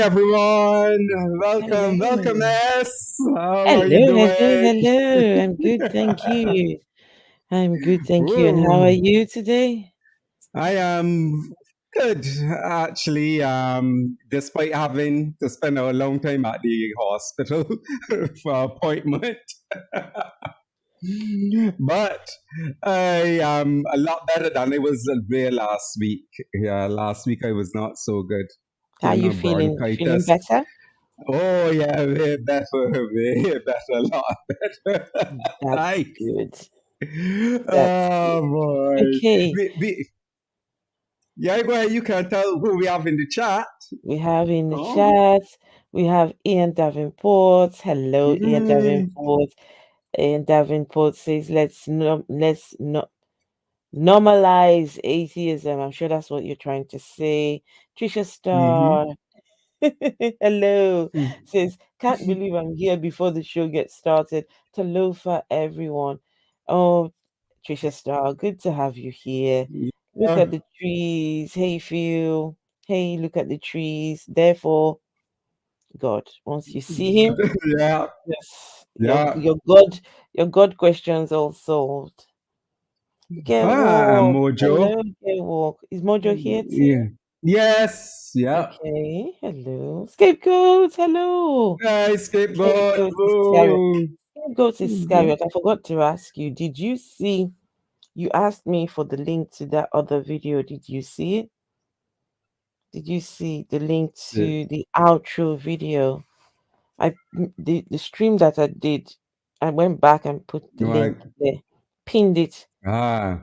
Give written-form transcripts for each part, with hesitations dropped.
Hey everyone, welcome S. How are you Hello. doing? I'm good, thank you. And how are Ooh, you today? I am good actually. Despite having to spend a long time at the hospital for appointment, but I am a lot better than I was there last week. Yeah, last week I was not so good. How are you feeling? Feeling Bronchitis. better? Oh yeah, way better, a lot better. That's Hi. good. That's Oh good. boy. Okay, Yeah, go ahead. You can tell who we have in the chat. we have in the Oh. chat, we have Ian Davenport. Hello, Ian Mm. Davenport. Ian Davenport says, let's not normalize atheism. I'm sure that's what you're trying to say. Trisha Star. Mm-hmm. Hello. Says, can't believe I'm here before the show gets started. Talofa, everyone. Oh, Trisha Star, good to have you here. Look Yeah. at the trees. Hey, Phil. Hey, look at the trees. Therefore, God, once you see him, Yeah. yes, Yeah. your God questions all solved. Get Ah, walk. Mojo. Hello, get walk. Is Mojo here Yeah. too? Yes. Yeah. Okay, hello. Scapegoat, hello. Hey, scapegoat. Scapegoat Iscariot. Woo. Scapegoat Iscariot. I forgot to ask you, did you see? You asked me for the link to that other video. Did you see it? Did you see the link to the outro video? The stream that I did, I went back and put the Right. link there, pinned it, Ah.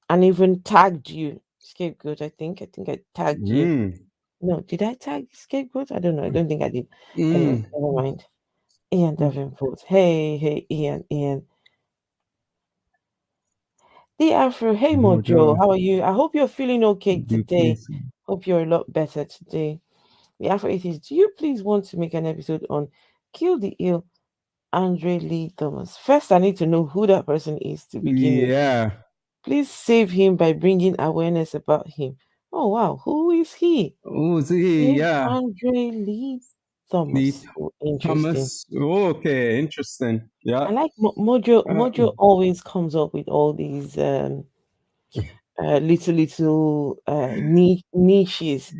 and even tagged you. Scapegoat, I think I tagged you. Mm. No, did I tag Scapegoat? I don't know. I don't think I did. Anyway, Mm. never mind. Ian Davenport. Hey, Ian. The Afro. Hey, Mojo. Mojo. How are you? I hope you're feeling okay You today. please. Hope you're a lot better today. The Afro Atheist, do you please want to make an episode on Kill the Ill, Andre Lee Thomas? First, I need to know who that person is to begin with. Yeah. Please save him by bringing awareness about him. Oh, wow. Who is he? Oh, see, Save yeah. Andre Lee Neat. Thomas. Oh, interesting. Thomas. Okay, interesting. I Yeah. like Mojo. Uh, Mojo always comes up with all these little niches.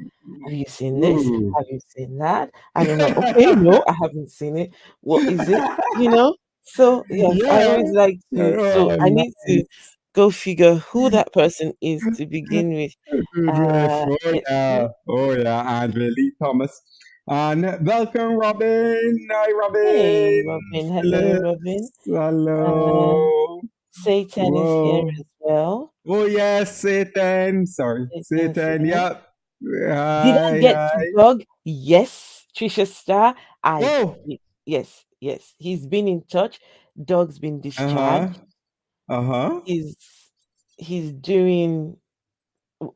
Have you seen this? ooh. Have you seen that? And I'm like, okay, no, I haven't seen it. What is it? You know? So yes, I Yeah. always like to. So Oh, I need to nice. go figure who that person is to begin with. Good riff. Oh, Let's yeah. see. Oh, yeah. Andre Lee Thomas. And welcome, Robin. Hi, Hey, Robin. Robin. Hello, Robin. Phyllis. Um, Hello. Satan is here Whoa. as well. Oh, yes, Satan. Sorry. Satan's Satan. here. Yep. Did I Hi, get to hi. Doug? Yes, Trisha Star. Whoa. Yes. He's been in touch. Doug's been Uh-huh. discharged. Uh-huh. He's he's doing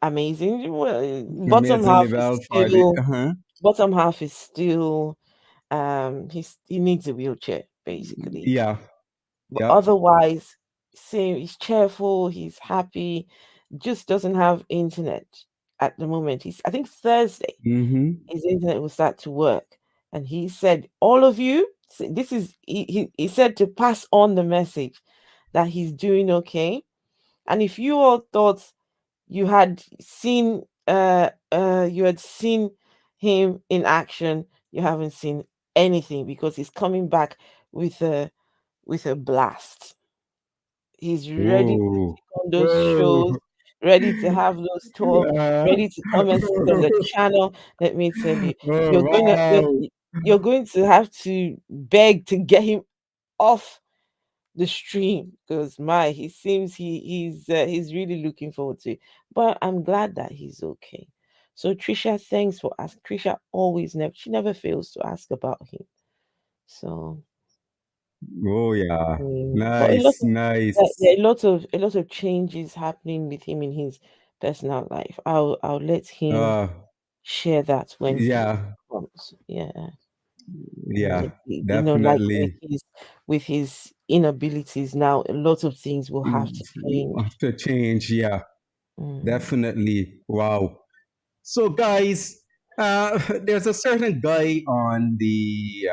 amazing. Well, Amazingly well for the uh-huh. bottom half is still he needs a wheelchair basically. Yeah. But Yep. otherwise, same. He's cheerful. He's happy. Just doesn't have internet at the moment. I think Thursday Mm-hmm. his internet will start to work. And he said, all of you, this is, he said to pass on the message that he's doing okay. And if you all thought you had seen you had seen him in action, you haven't seen anything, because he's coming back with a blast. He's ready to Oh, take on those shows, oh, ready to have those talk, yeah. ready to come and sit on the channel. Let me tell you, Oh, you're going to wow. you're going to have to beg to get him off the stream, because my he seems he's really looking forward to it. But I'm glad that he's okay. So Trisha, thanks for asking. Trisha always never fails to ask about him. So Oh, yeah. but a lot Nice, of there nice. are a lot of changes happening with him in his personal life. I'll let him Uh, share that when he yeah, comes. Yeah. yeah, Like definitely. with his inabilities now, a lot of things will have to change. After change, yeah, Mm. definitely. Wow. So, guys, there's a certain guy on the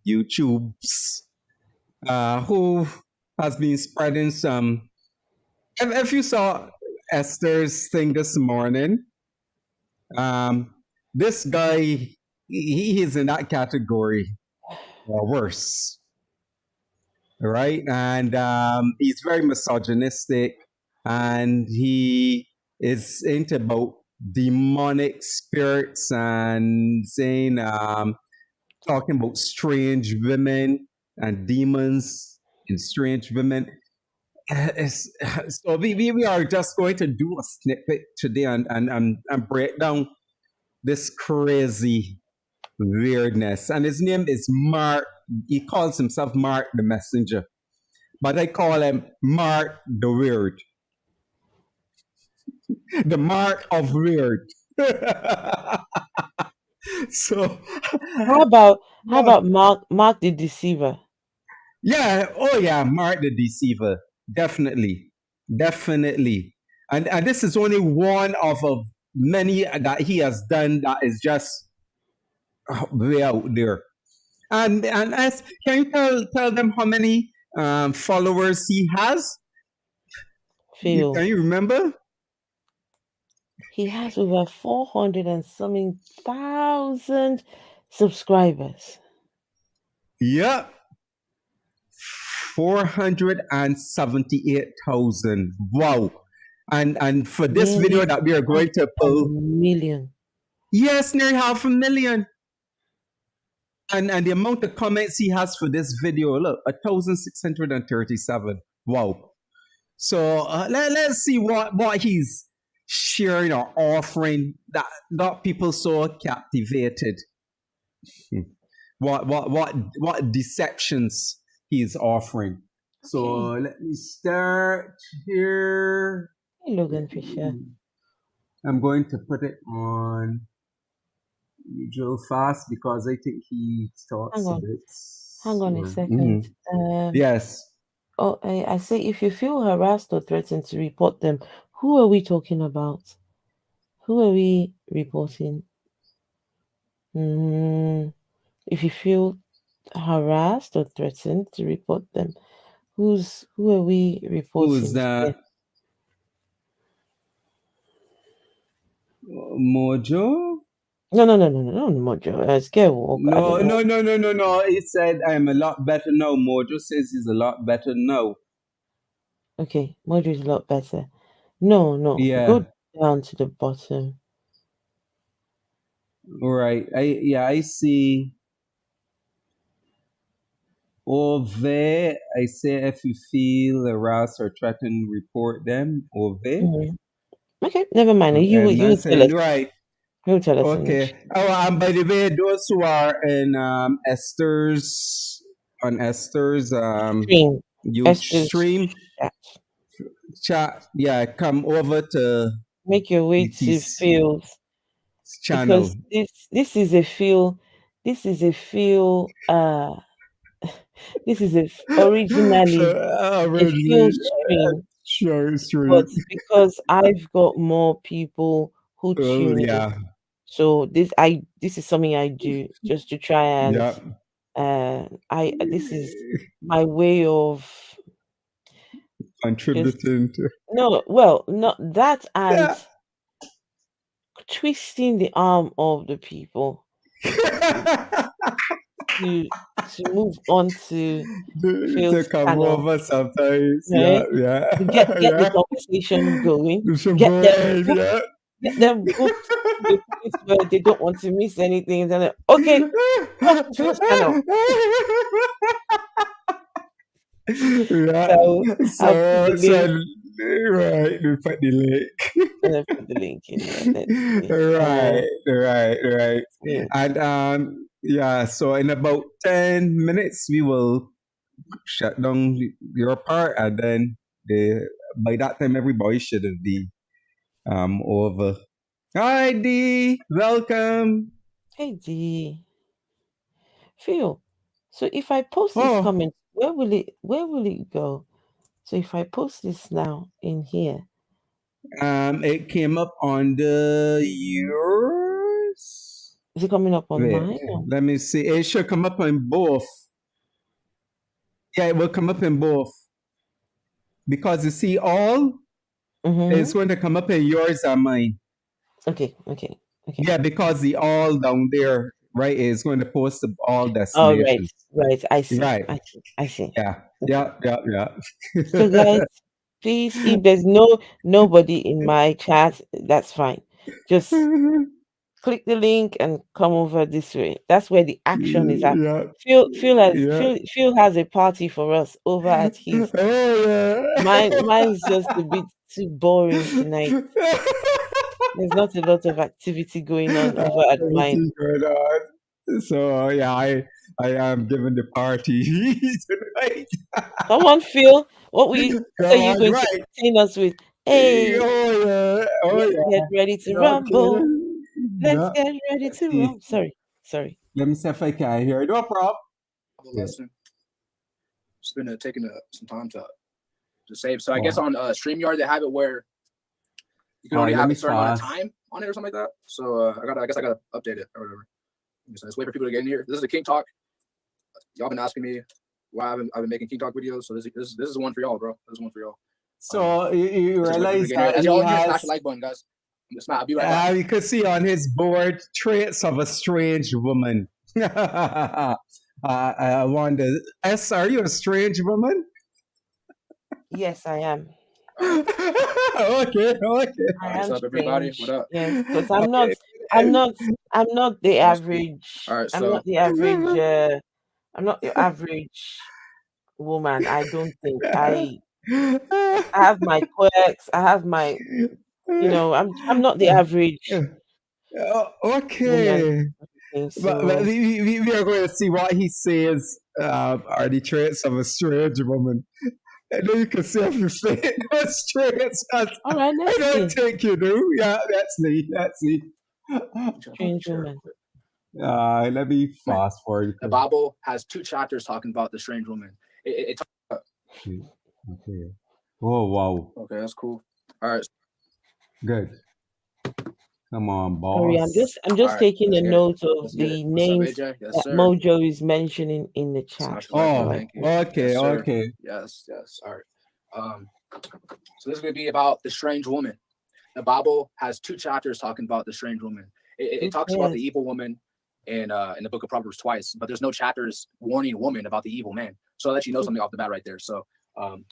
YouTubes who has been spreading some. If you saw Esther's thing this morning, um, this guy, he is in that category or worse, right? And he's very misogynistic, and he is into about demonic spirits and saying, talking about strange women and demons and strange women. So we are just going to do a snippet today and break down this crazy weirdness. And his name is Mark. He calls himself Mark the Messenger, but I call him Mark the Weird, the Mark of Weird. So, How well, about Mark the Deceiver? yeah, oh yeah, Mark the Deceiver, definitely, definitely, and this is only one of many that he has done that is just way out there. And as can you tell them how many followers he has? Phil. Can you remember? He has over 400 and something thousand subscribers. Yeah, 478,000. Wow. And for this video Nearly that we are half going to a pull, million. yes, nearly 500,000. And the amount of comments he has for this video, look, 1,637. Wow. So let's see what he's sharing or offering that got people so captivated. What deceptions he's offering. So Okay. let me start here. Hey, Logan Fisher. I'm going to put it on usual fast because I think he Hang starts a on. bit Hang on a slower. second. Yes. Oh, I say if you feel harassed or threatened to report them, who are we talking about? Who are we reporting? If you feel harassed or threatened to report them, who are we Who's reporting here? that? Mojo? No, Mojo. Scare walk. I No, don't know. no, no, no, no, no. He said I'm a lot better now. Mojo says he's a lot better now. Okay, Mojo is a lot better. No, Yeah. go down to the bottom. All right. I see over. I say if you feel harassed or threatened, report them. Over. Mhm. Okay, never mind. I'm You not will tell us. saying right. You will tell us in the Okay. Oh, and by the way, those who are in Esther's stream. youth Esther's stream chat. chat, yeah, come over to Make your way to ET's fields, because channel. this is a feel. This is a feel. This is originally a Really, feel stream, sure, but stream. because I've got more people who Oh tune in, yeah, so this is something I do just to try and yeah. I this is my way of just Contributing to no well not that, and yeah. twisting the arm of the people to move on to to Phil's come channel, over sometimes. Yeah, right? yeah, To get the yeah. conversation going, It's your get them boy, hooked, yeah. get them hooked to the point where they don't want to miss anything. And they're like, okay, come to Phil's channel. Yeah. So I'll put the So link right, we put the link. and I'll put the link in there. Let's see. Right. Yeah. And yeah, so in about 10 minutes we will shut down your part, and then by that time everybody should be over. Hi D, welcome. Hey D. Phil. So if I post this Oh, comment, where will it go? So if I post this now in here, it came up on the yours. is it coming up on Wait, mine? let me see. It should come up on both. Yeah, it will come up in both because you see all. It's Mm-hmm. going to come up in yours and mine. Okay. Yeah, because the all down there, right, is going to post the all All right. destinations. Right. I see. Right. I see. Yeah. Okay. Yeah. So guys, please, if there's nobody in my chat, that's fine. Just click the link and come over this way. That's where the action is at. Yeah. Yeah. Phil has a party for us over at his. Oh Mine's just a bit too boring tonight. yeah. There's not a lot of activity going on over at mine. Everything going on. So yeah, I am giving the party tonight. Come on, Phil. What are Come you on, going to right. entertain us with? Oh Hey, yeah. Oh let's yeah. get ready to Okay. rumble. Let's Yeah. get ready Let's to see. rumble. Sorry. Let me see if I can hear it. No problem. Yeah. Lesson. It's been taking some time to save. So I guess on StreamYard they have it where you can only have a certain amount of time on it or something like that. So I guess I gotta update it or whatever. So let's wait for people to get in here. This is the King Talk. Y'all been asking me why I've been making King Talk videos. So this is one for y'all, bro. This is one for y'all. So you realize that as he y'all in here, has, smash the like button, guys. I'll be right back. you could see on his board traits of a strange woman. I wonder, S, are you a strange woman? Yes, I am. Okay. I am What's up, everybody? strange. What up? Yes, because Okay. I'm not the That's cool. average. All right, I'm so not the average. I'm not your average woman. I don't think I have my quirks. I have my, I'm not the average woman. Okay. Okay, But so we are going to see what he says are the traits of a strange woman. And then you can see if you fit those traits. all right, I let's don't see. think you do. Yeah, let's see. Strange woman. Let me fast forward. the Bible has 2 chapters talking about the strange woman. Okay. Oh, wow. Okay, that's cool. All right. Good. Come on, Sorry, boss. I'm just All right, taking a let's get it. note of Let's get it. the What's up, names AJ? Yes, that sir. Mojo is mentioning in the chat. Smash the like button. Oh, Thank you. okay, Yes, sir. okay. Yes. All right. So this is going to be about the strange woman. The Bible has 2 chapters talking about the strange woman. It talks about the evil woman in the book of Proverbs twice, but there's no chapters warning woman about the evil man. So I'll let you know something off the bat right there. So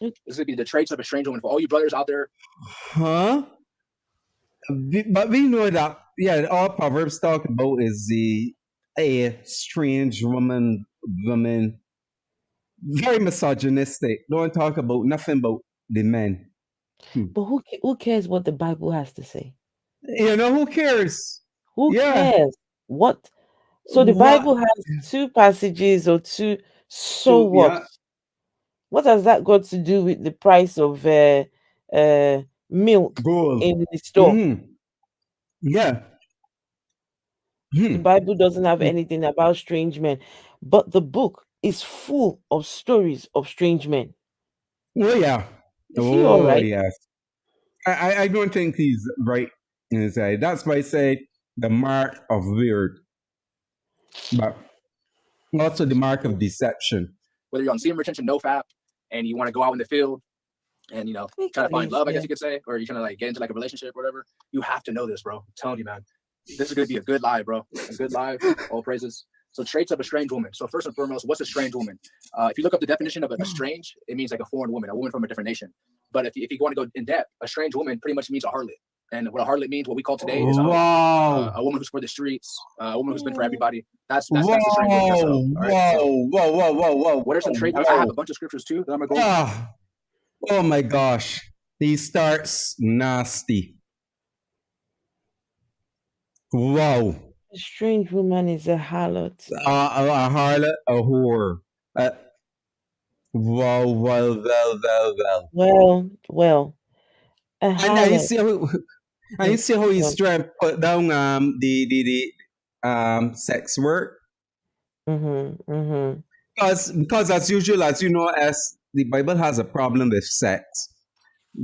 this is going to be the traits of a strange woman for all you brothers out there. Huh? But we know that, yeah, all Proverbs talk about is a strange woman, very misogynistic. Don't talk about nothing about the men. But who cares what the Bible has to say? You know, who cares? Who Yeah. cares? What? So the What? Bible has 2 passages or 2. So what? Yeah. What has that got to do with the price of milk Gold. in the store? Yeah. The Bible doesn't have anything about strange men, but the book is full of stories of strange men. Oh, yeah. Is he all right? Yes. I don't think he's right in his head. That's why I say the mark of weird, but also the mark of deception. Whether you're on semen retention, no fap, and you want to go out in the field and try to find love, I guess you could say, or you're trying to like get into like a relationship or whatever, you have to know this, bro. I'm telling you, man, this is gonna be a good live, bro. A good live. All praises. So traits of a strange woman. So first and foremost, what's a strange woman? If you look up the definition of a strange, it means like a foreign woman, a woman from a different nation. But if you want to go in depth, a strange woman pretty much means a harlot. And what a harlot means, what we call today, is a woman who's for the streets, a woman who's been for everybody. That's the strange woman. That's all right. Whoa. What are some traits? I have a bunch of scriptures too that I'm gonna go over. Oh my gosh. He starts nasty. Wow. A strange woman is a harlot. A harlot, a whore. Wow, well. A harlot. And you see how he's trying to put down the sex work? Because as usual, as you know, as the Bible has a problem with sex,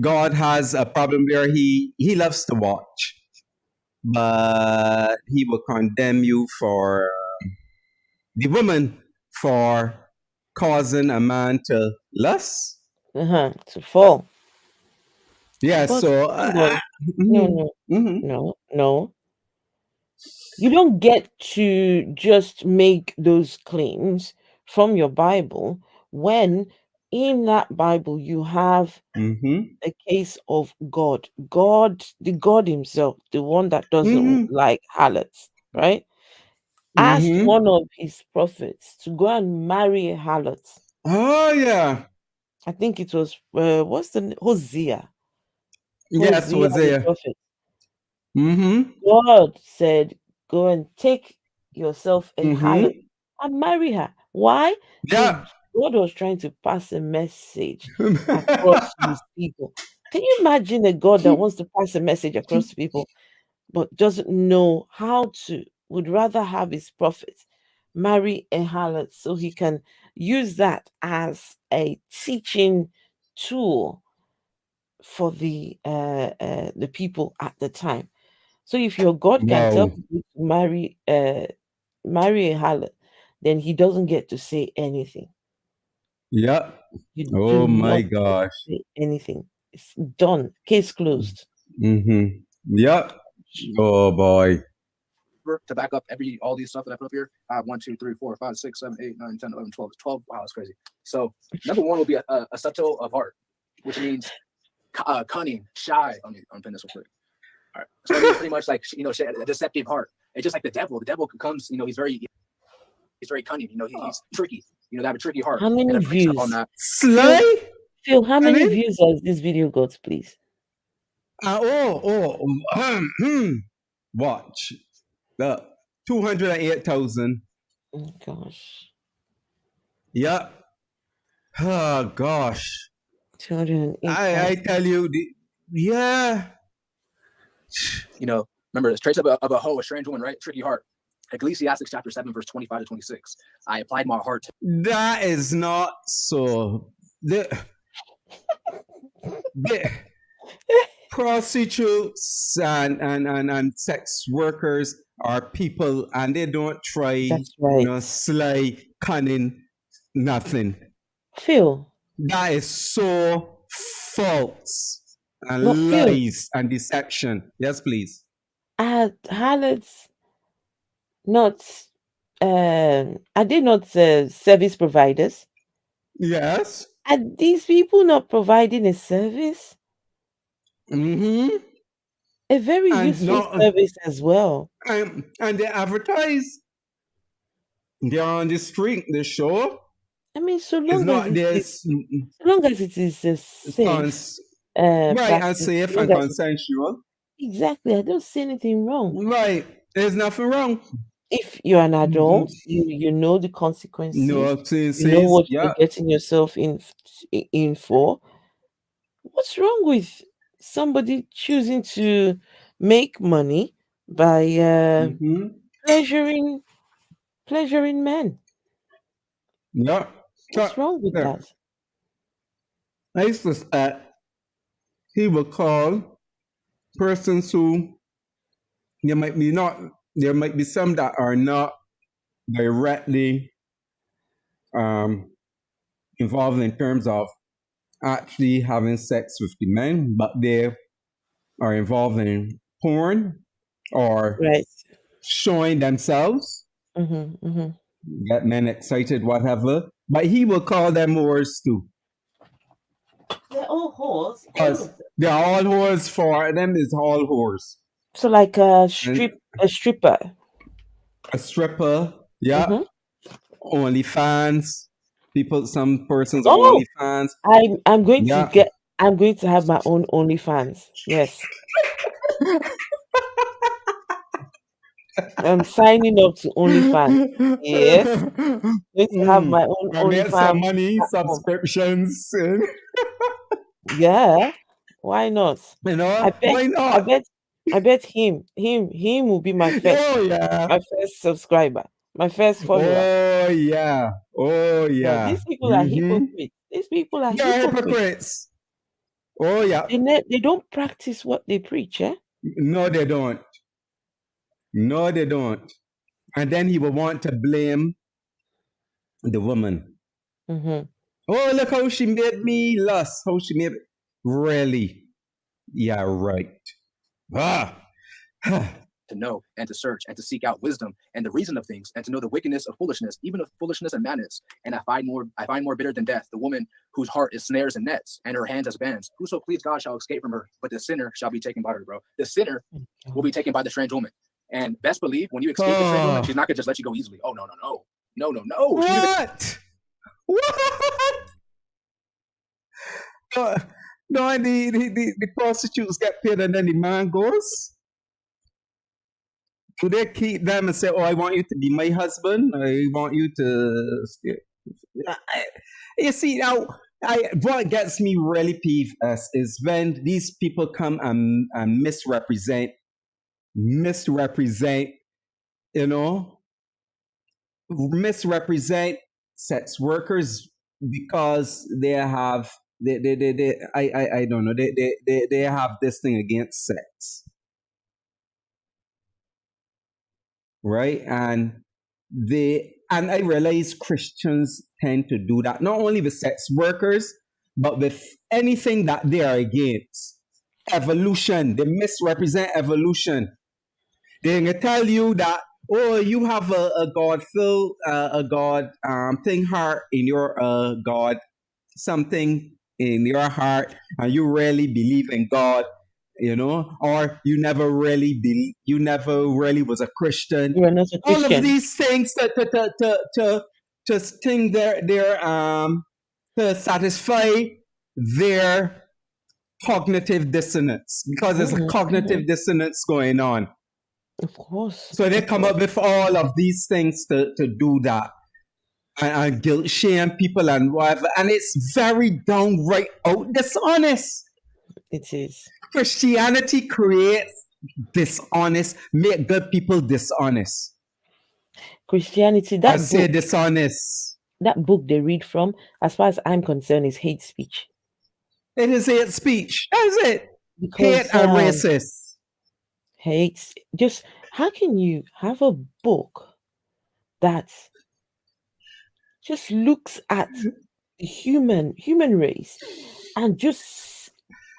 God has a problem where he loves to watch, but he will condemn you for the woman for causing a man to lust. To fall. Yeah, But so no. You don't get to just make those claims from your Bible when in that Bible you have a case of God, the God himself, the one that doesn't like harlots, right? Asked one of his prophets to go and marry a harlot. Oh yeah. I think it was what's the Hosea. Yes, Hosea. The prophet. God said, "Go and take yourself a harlot and marry her." Why? Yeah. God was trying to pass a message across to his people. Can you imagine a God that wants to pass a message across to people, but doesn't know how to? Would rather have his prophets marry a harlot so he can use that as a teaching tool for the people at the time. So if your God can tell people to marry a harlot, then he doesn't get to say anything. Yeah. You oh my gosh. say anything. It's done. Case closed. Yep. Oh boy. To back up all these stuff that I put up here, I have 1, 2, 3, 4, 5, 6, 7, 8, 9, 10, 11, 12. 12. Wow, that's crazy. So number one will be a subtle of heart, which means cunning, shy. I'm gonna pin this real quick. All right. So pretty much like a deceptive heart. It's just like the devil. The devil comes, he's very cunning. He's tricky. They have a tricky heart. How many views on that? Slay? Phil, how many views has this video got, please? Watch. 208,000. Oh gosh. Yeah. Oh gosh. 208. I tell you, yeah. Remember, it's traits of a hoe, a strange woman, right? Tricky heart. Ecclesiastes chapter 7, verse 25 to 26. I applied my heart to. That is not so. The prostitutes and sex workers are people, and they don't try, That's right. slay, cunning, nothing. Phil. That is so false and But lies and deception. Yes, please. Harlots are they not service providers? Yes. Are these people not providing a service? A very useful service as well. And they advertise. They're on the street, they show. I mean, so long as it is safe, right, and safe and consensual. Exactly. I don't see anything wrong. Right. There's nothing wrong. If you're an adult, you know the consequences. You know what you're getting yourself in for. What's wrong with somebody choosing to make money by pleasuring men? Yeah. What's wrong with that? I suspect he will call persons who there might be some that are not directly involved in terms of actually having sex with the men, but they are involved in porn or Right. showing themselves, Mm-hmm. get men excited, whatever. But he will call them whores too. They're all whores. All Because of them. they're all whores for them is all whores. So like a And stripper. a stripper, yeah, Mm-hmm. OnlyFans. People, some persons are Oh, OnlyFans. I'm going to Yeah. I'm going to have my own OnlyFans. Yes. I'm signing up to OnlyFans. Yes. Going to have my own I made some OnlyFans money, platform. subscriptions. Yeah. Why not? You know, I bet why I not? bet I bet him will be Oh yeah. my first subscriber, my first follower. Oh yeah. Oh No, yeah. these people are hypocrites. These people are They're hypocrites. hypocrites. Oh yeah. They don't practice what they preach, eh? No, they don't. No, they don't. And then he will want to blame the woman. Mm-hmm. Oh, look how she made me lust. How she made really. Yeah, right. Ah. To know and to search and to seek out wisdom and the reason of things and to know the wickedness of foolishness, even of foolishness and madness. And I find more bitter than death the woman whose heart is snares and nets and her hands as bands. Whoso please God shall escape from her, but the sinner shall be taken by her, bro. The sinner will be taken by the strange woman. And best believe when you escape the strange woman, she's not gonna just let you go easily. Oh no. What? What? No, and the prostitutes get paid and then the man goes. Do they keep them and say, "Oh, I want you to be my husband. I want you to"? You see now, what gets me really peeved is when these people come and misrepresent, you know, misrepresent sex workers because they have I don't know they have this thing against sex, right? And I realize Christians tend to do that not only with sex workers but with anything that they are against. Evolution, they misrepresent evolution. They're gonna tell you that, oh, you have a God filled a God thing heart in your God something in your heart and you really believe in God, or you never really was a Christian. You are not a All of Christian. these things to sting their to satisfy their cognitive dissonance, because there's a cognitive dissonance going on. Of course. So they come up with all of these things to do that and guilt shame people and whatever. And it's very downright out dishonest. It is. Christianity creates dishonest, make good people dishonest. Christianity, Dishonest. that book they read from, as far as I'm concerned, is hate speech. It is hate speech. That's it. Because Hate and racist. hates just how can you have a book that just looks at the human race and just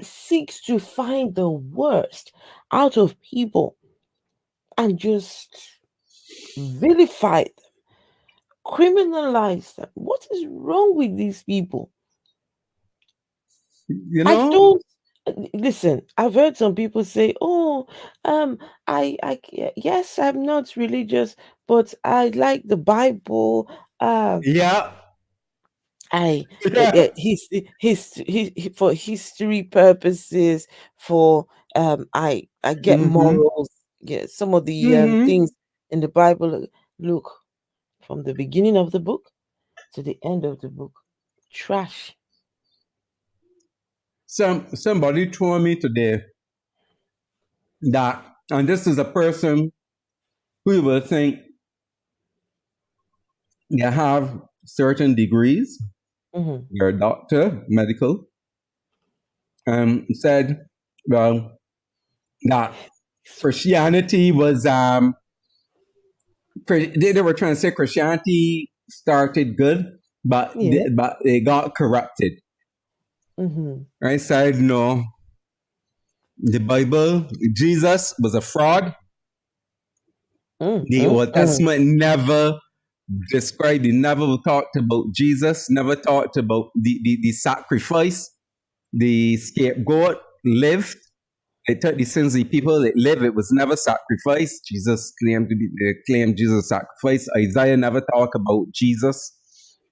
seeks to find the worst out of people and just vilify them, criminalize them? What is wrong with these people? I don't listen. I've heard some people say, "Oh, yes, I'm not religious, but I like the Bible. Yeah. For history purposes, for I get morals. Yeah, some of the things in the Bible. Look, from the beginning of the book to the end of the book, trash." Somebody told me today that, and this is a person who will think they have certain degrees, you're a doctor, medical, said, well, that Christianity was, they were trying to say Christianity started good, but Yeah. but they got corrupted. Right? Said no. The Bible, Jesus was a fraud. The Old Testament never described, he never talked about Jesus, never talked about the sacrifice, the scapegoat lived. It took the sins of the people that live. It was never sacrificed. Jesus claimed Jesus sacrifice. Isaiah never talked about Jesus.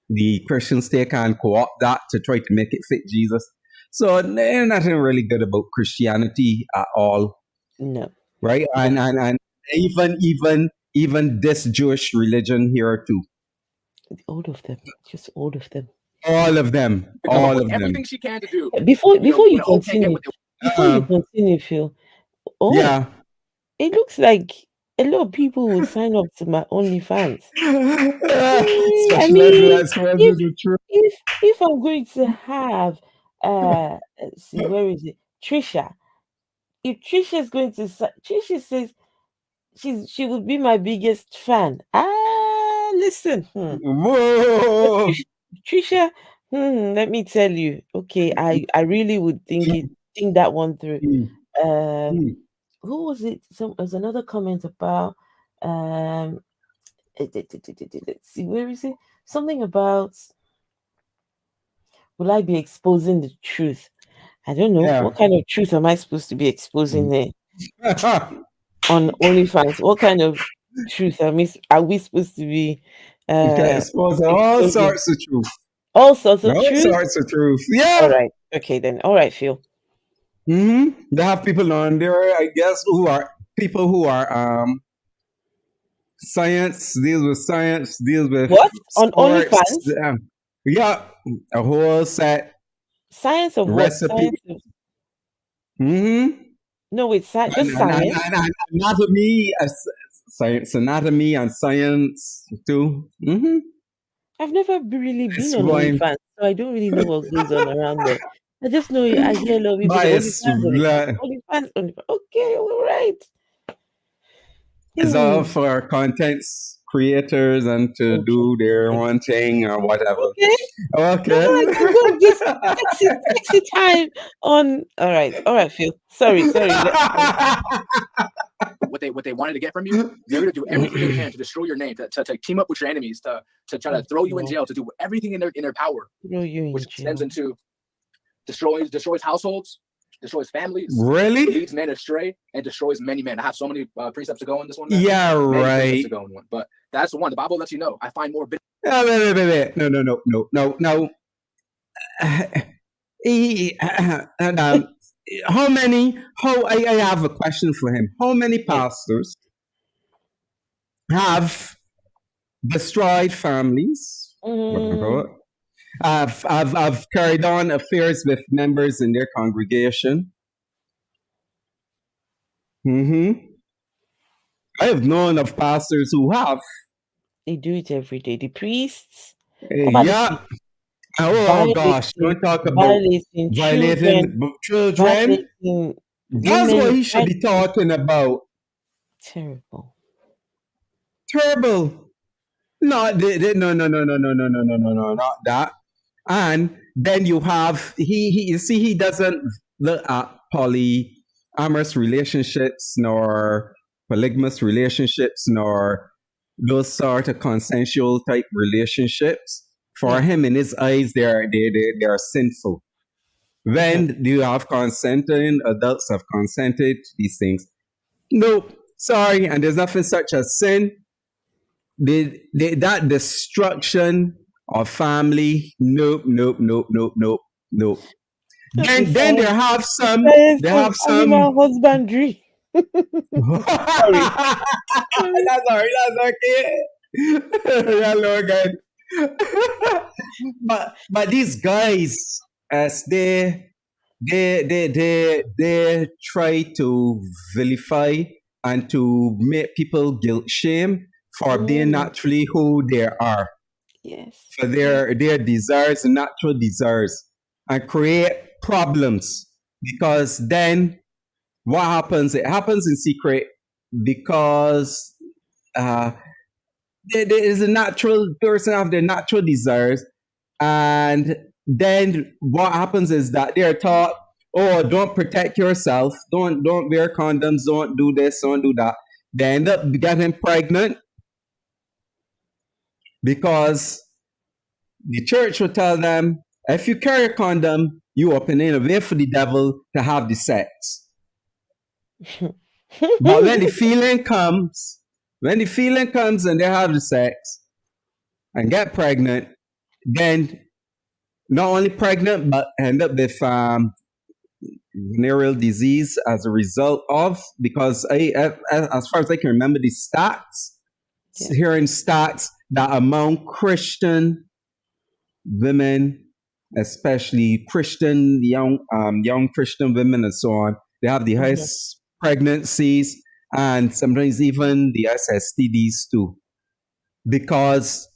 The Christians take and co-opt that to try to make it fit Jesus. So there's nothing really good about Christianity at all. No. Right? And even this Jewish religion here too. All of them. Just all of them. All of them. All of them. Everything she can to do. Before you continue, Phil. Yeah. It looks like a lot of people will sign up to my OnlyFans. If I'm going to have let's see, where is it? Trisha. If Trisha's going to Trisha says she would be my biggest fan. Listen. Whoa. Trisha, let me tell you. Okay, I really would think that one through. Who was it? There's another comment about let's see, where is it? Something about will I be exposing the truth? I don't know. Yeah. What kind of truth am I supposed to be exposing there? On OnlyFans, what kind of truth are we supposed to be expose all sorts of truth. All sorts of truth? All sorts of truth. Yeah. All right. Okay then. All right, Phil. They have people on there, I guess, who are science, deals with what? Sports, on OnlyFans? Yeah. A whole set. Science of recipe. What? No, it's just science. Anatomy, science, anatomy, and science too. I've never really been on OnlyFans, so I don't really know what goes on around there. I just know I hear a lot of people OnlyFans. Okay, all right. It's all for content creators and to do their own thing or whatever. Okay. No, I can go this sexy time on. All right, Phil. Sorry. What they wanted to get from you, they're going to do everything they can to destroy your name, to team up with your enemies, to try to throw you in jail, to do everything in their power, which extends into destroys households, destroys families, really leads men astray, and destroys many men. I have so many precepts to go on this one. Yeah, right. To go on one, but that's the one. The Bible lets you know. I find more. Wait. No. I have a question for him. How many pastors have destroyed families? I've carried on affairs with members in their congregation. I have known of pastors who have. They do it every day. The priests. Yeah. Oh gosh! Don't talk about violating children. That's what he should be talking about. Terrible. No, not that. And then you have he doesn't look at polyamorous relationships nor polygamous relationships nor those sort of consensual type relationships. For him, in his eyes, they are sinful. When do you have consenting? Adults have consented to these things. Nope. Sorry, and there's nothing such as sin. That destruction of family. Nope. Then they have some. Animal husbandry. That's okay. Hello, guys. but these guys, as they try to vilify and to make people guilt shame for being naturally who they are. Yes. For their desires, natural desires, and create problems. Because then what happens? It happens in secret because there is a natural person have their natural desires, and then what happens is that they're taught, oh, don't protect yourself, don't wear condoms, don't do this, don't do that. They end up getting pregnant because the church will tell them, if you carry a condom, you opening a way for the devil to have the sex. But when the feeling comes and they have the sex and get pregnant, then not only pregnant, but end up with venereal disease as a result of, because as far as I can remember the stats, hearing stats that among Christian women, especially Christian young Christian women and so on, they have the highest pregnancies and sometimes even the SSTDs too, because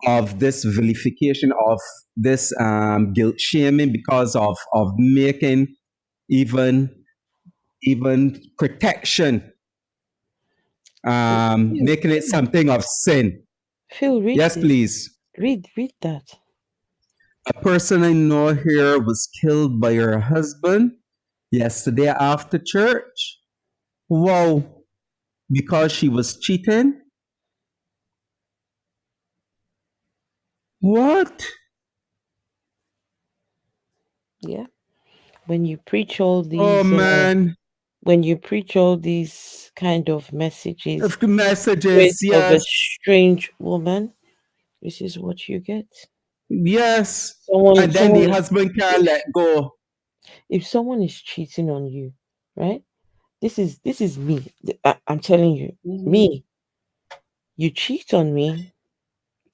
of this vilification of this guilt shaming, because of making even protection, making it something of sin. Phil, read Yes, this. please. Read that. A person I know here was killed by her husband yesterday after church. Wow. Because she was cheating? What? Yeah. When you preach all these Oh man. when you preach all these kind of messages Of messages, of a yes. strange woman, this is what you get. Yes. Someone, And then the husband can't let go. if someone is cheating on you, right? This is me. I'm telling you, me. You cheat on me,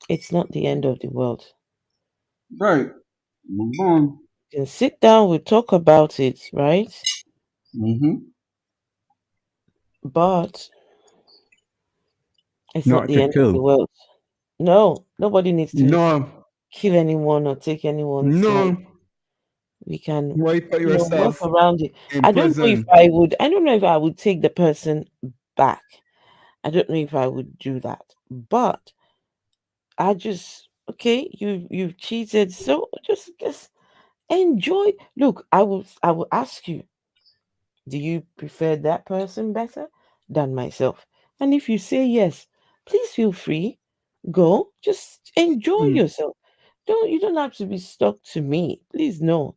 it's not the end of the world. Right. Move on. You can sit down, we'll talk about it, right? But it's not the end of the world. No, nobody needs to kill anyone or take anyone's life. We can wipe yourself work around it. I don't know if I would take the person back. I don't know if I would do that. But I just, okay, you've cheated, so just enjoy. Look, I will ask you, do you prefer that person better than myself? And if you say yes, please feel free. Go. Just enjoy yourself. You don't have to be stuck to me. Please no.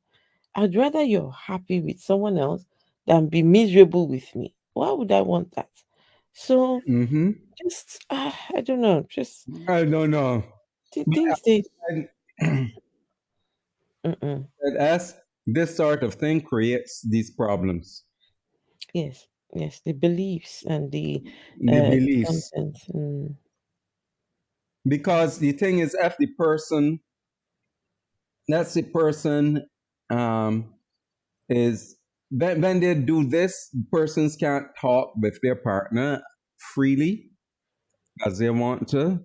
I'd rather you're happy with someone else than be miserable with me. Why would I want that? So just I don't know. Just I don't know. the things they as this sort of thing creates these problems. Yes, the beliefs and the beliefs. content. Because the thing is, if the person, that's the person, is when they do this, persons can't talk with their partner freely as they want to,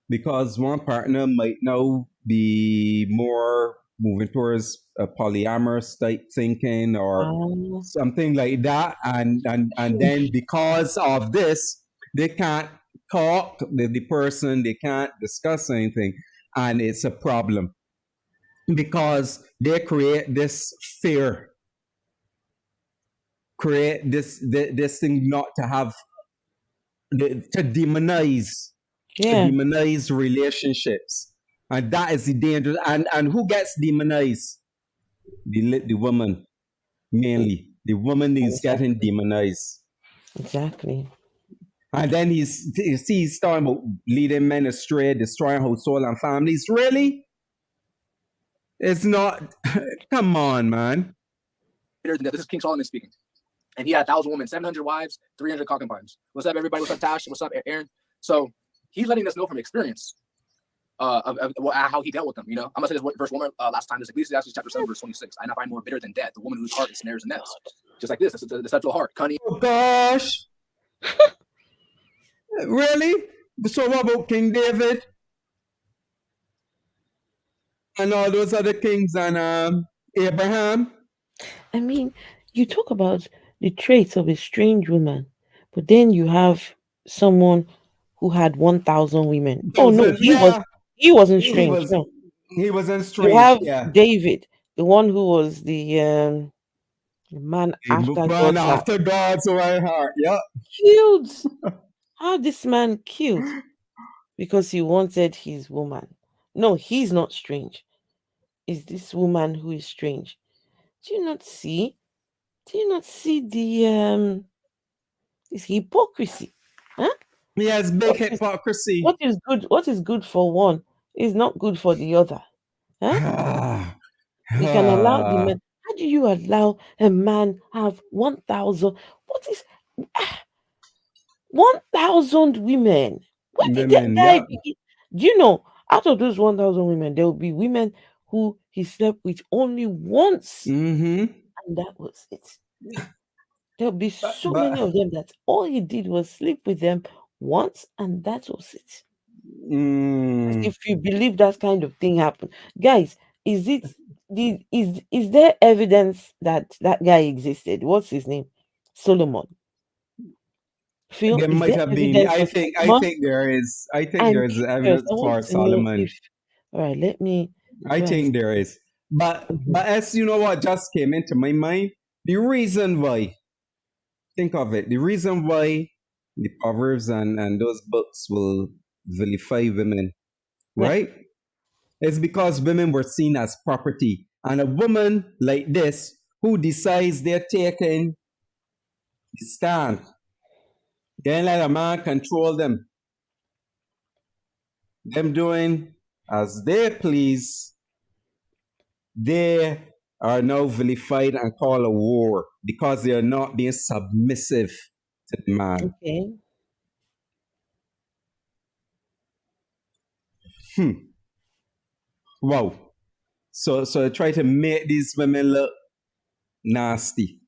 because one partner might now be more moving towards a polyamorous type thinking or something like that, and then because of this, they can't talk with the person, they can't discuss anything, and it's a problem because they create this fear, create this thing not to have, to demonize relationships, and that is the danger. And who gets demonized? The woman, mainly. The woman is getting demonized. Exactly. And then he's talking about leading men astray, destroying household and families. Really? It's not. Come on, man. This is King Solomon speaking. And he had 1,000 women, 700 wives, 300 concubines. What's up, everybody? What's up, Tash? What's up, Aaron? So he's letting us know from experience of how he dealt with them. You know, I'm gonna say this verse one more last time. This Ecclesiastes chapter 7, verse 26. I now find more bitter than death, the woman whose heart is snares and nets. Just like this, it's the sexual heart, cunning. Oh gosh. Really? So what about King David? And all those other kings and Abraham? I mean, you talk about the traits of a strange woman, but then you have someone who had 1,000 women. Oh no, he wasn't strange. No, He wasn't You strange. have Yeah. David, the one who was the man A after man God's heart, after God's own heart. Yeah. killed. How this man killed because he wanted his woman. No, he's not strange. It's this woman who is strange. Do you not see? Do you not see the this hypocrisy? Huh? Yes, big What is hypocrisy. what is good for one is not good for the other. Huh? You can allow the man. How do you allow a man have 1,000? What is 1,000 women? Where did that Women, guy yeah. begin? Do you know? Out of those 1,000 women, there will be women who he slept with only once, Mm-hmm. and that was it. There'll be so But many of them that all he did was sleep with them once, and that was it. As mm, if you believe that kind of thing happened, guys. Is there evidence that that guy existed? What's his name? Solomon. Phil, there is might there have been. evidence I of think. I Solomon? think there is. I think I'm there is curious. I evidence want for to know if. Solomon. All right, let me I go and. think there is. But Mhm. as you know, what just came into my mind, the reason why. Think of it. The reason why the Proverbs and those books will vilify women, Yeah. right? It's because women were seen as property. And a woman like this who decides they're taking the stand, then let a man control them, them doing as they please, they are now vilified and called a war because they are not being submissive to the man. Okay. Wow. So try to make these women look nasty.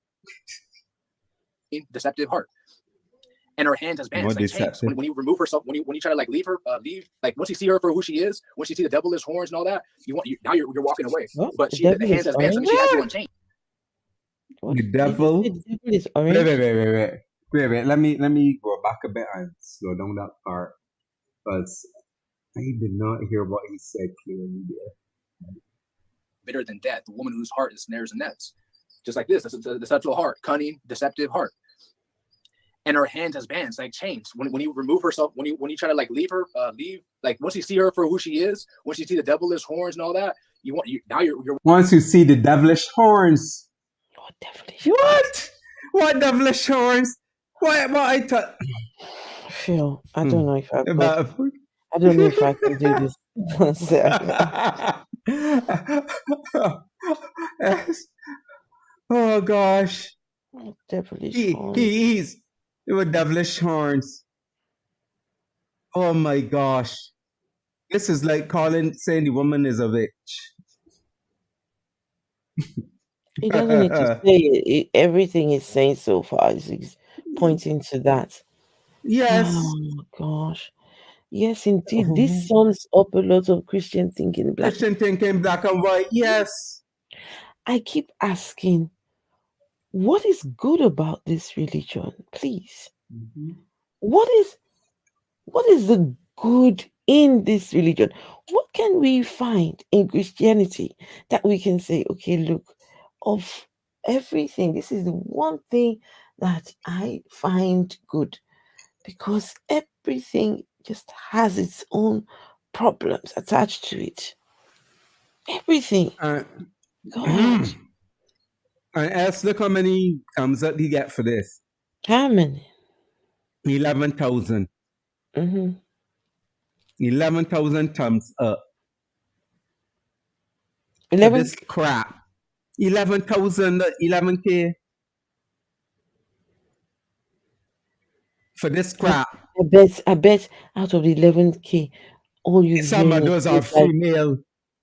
Deceptive heart. And her hand has bands More like chains. deceptive. When you remove herself, when you try to like leave her, like once you see her for who she is, once you see the devilish horns and all that, now you're walking away. What? But The the devil hands is has bands. I mean, orange? she has you on chain. What? The Did you say devil. the devil is Wait, wait, orange? wait, wait, wait. Wait, wait. Let me go back a bit and slow down that part. Because I did not hear what he said clearly there. Bitter than death, the woman whose heart is snares and nets. Just like this, the deceptive heart, cunning, deceptive heart. And her hand has bands like chains. When you remove herself, when you try to like leave her, like once you see her for who she is, once you see the devilish horns and all that, now you're Once you see the devilish horns. What devilish? What? What devilish horns? What I thought? Phil, I don't know if I've got. About I don't know if I can do this. Yes. Oh gosh. What devilish He horn? he's with devilish horns. Oh my gosh. This is like saying the woman is a witch. He doesn't need to say it. Everything he's saying so far is pointing to that. Yes. Oh gosh. Yes, indeed. This sums up a lot of Christian thinking. Black. Christian thinking black and white. Yes. I keep asking, what is good about this religion? Please. What is the good in this religion? What can we find in Christianity that we can say, okay, look, of everything, this is the one thing that I find good, because everything just has its own problems attached to it. Everything. Uh, God. and ask look how many thumbs up he get for this. How many? 11,000. Mm-hmm. 11,000 thumbs up for 11. this crap. 11,000, 11K for this crap. I bet out of the 11K, all you Some hearing of those are is like, female.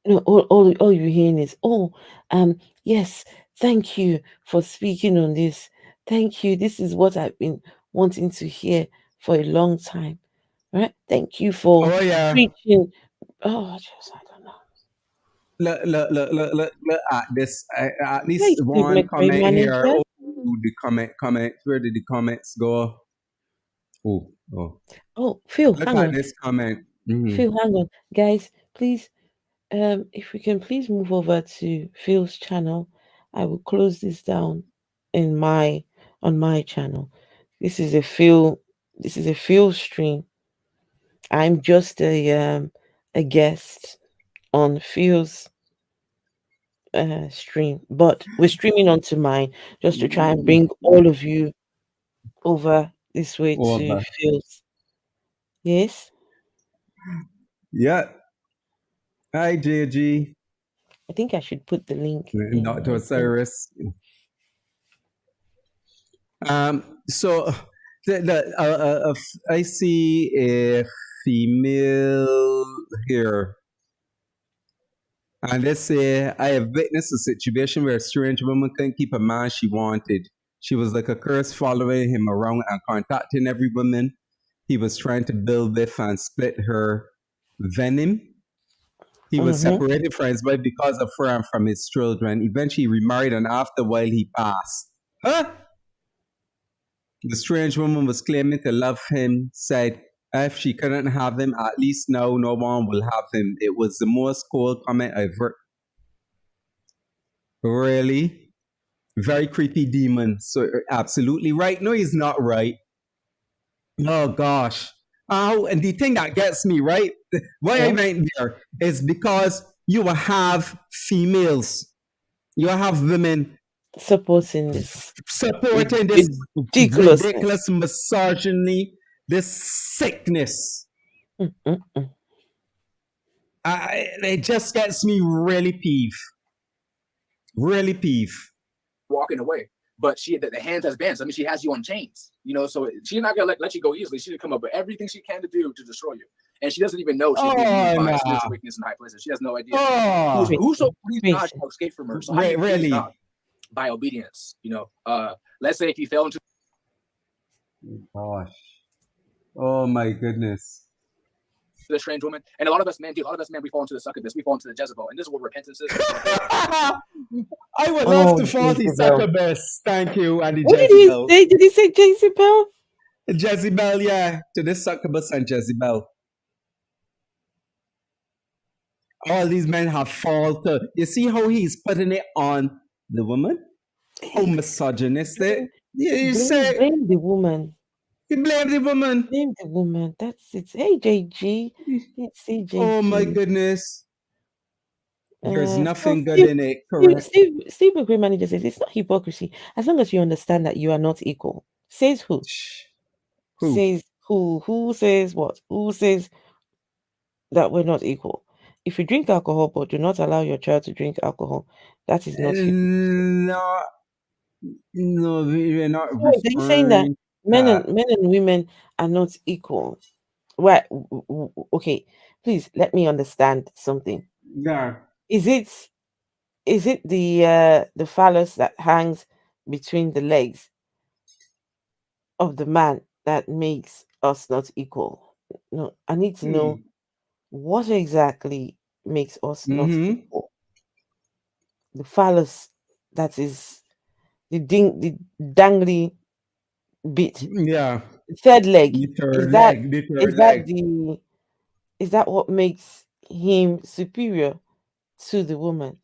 no, all you're hearing is, oh, yes, thank you for speaking on this. Thank you. This is what I've been wanting to hear for a long time. Right? Thank you for Oh yeah. preaching. Oh, just I don't know. Look at this. At Where least is Steve one McRae comment here. manager? Oh, the comments. Where did the comments go? Oh. Oh, Phil, Look hang at on. this comment. Mhm. Phil, hang on. Guys, please If we can please move over to Phil's channel, I will close this down on my channel. This is a Phil stream. I'm just a guest on Phil's stream, but we're streaming onto mine just to try and bring all of you over this way to Over. Phil's. Yes, Yeah. Hi, JG. I think I should put the link in Dr. my thing. Cyrus. So I see a female here, and they say I have witnessed a situation where a strange woman couldn't keep a man she wanted. She was like a curse, following him around and contacting every woman he was trying to build with and split her venom. He was separated from his wife because of her and from his children. Eventually remarried, and after a while he passed. Huh? The strange woman was claiming to love him, said if she couldn't have him, at least now no one will have him. It was the most cold comment I've heard. Really? Very creepy demon. So absolutely right. No, he's not right. Oh gosh. Oh, and the thing that gets me, right? Why I went there is because you will have females, you will have women supporting this ridiculous misogyny, this sickness. It just gets me really peeved. Really peeved. Walking away. But the hands has bands. I mean, she has you on chains, you know, so she's not gonna let you go easily. She's gonna come up with everything she can to do to destroy you. And she doesn't even know she's being used by spiritual weakness in high places. She has no idea. Who so please God shall escape from her? So how do you really God? By obedience, you know. Let's say if you fell into oh my goodness. The strange woman, and a lot of us men, we fall into the succubus, we fall into the Jezebel, and this is what repentance is. I would love to fall the succubus. Thank you, and the what Jezebel. Did he say? Did he say Jezebel? Jezebel, yeah, to the succubus and Jezebel. All these men have fallen. You see how he's putting it on the woman? How misogynistic. You say blame the woman. You blame the woman. Blame the woman. That's it. Hey, JG. It's CJG. Oh my goodness. There's nothing good in it. Correct. Steve the great manager says it's not hypocrisy as long as you understand that you are not equal. Says who? Who? Says who? Who says what? Who says that we're not equal? If you drink alcohol but do not allow your child to drink alcohol, that is not hypocrisy. No, we're not. Are you saying that men and women are not equal? Right? Okay. Please let me understand something. Yeah. Is it the phallus that hangs between the legs of the man that makes us not equal? No, I need to know what exactly makes us not equal. The phallus that is the dangly bit. Yeah. The third leg. Is that what makes him superior to the woman?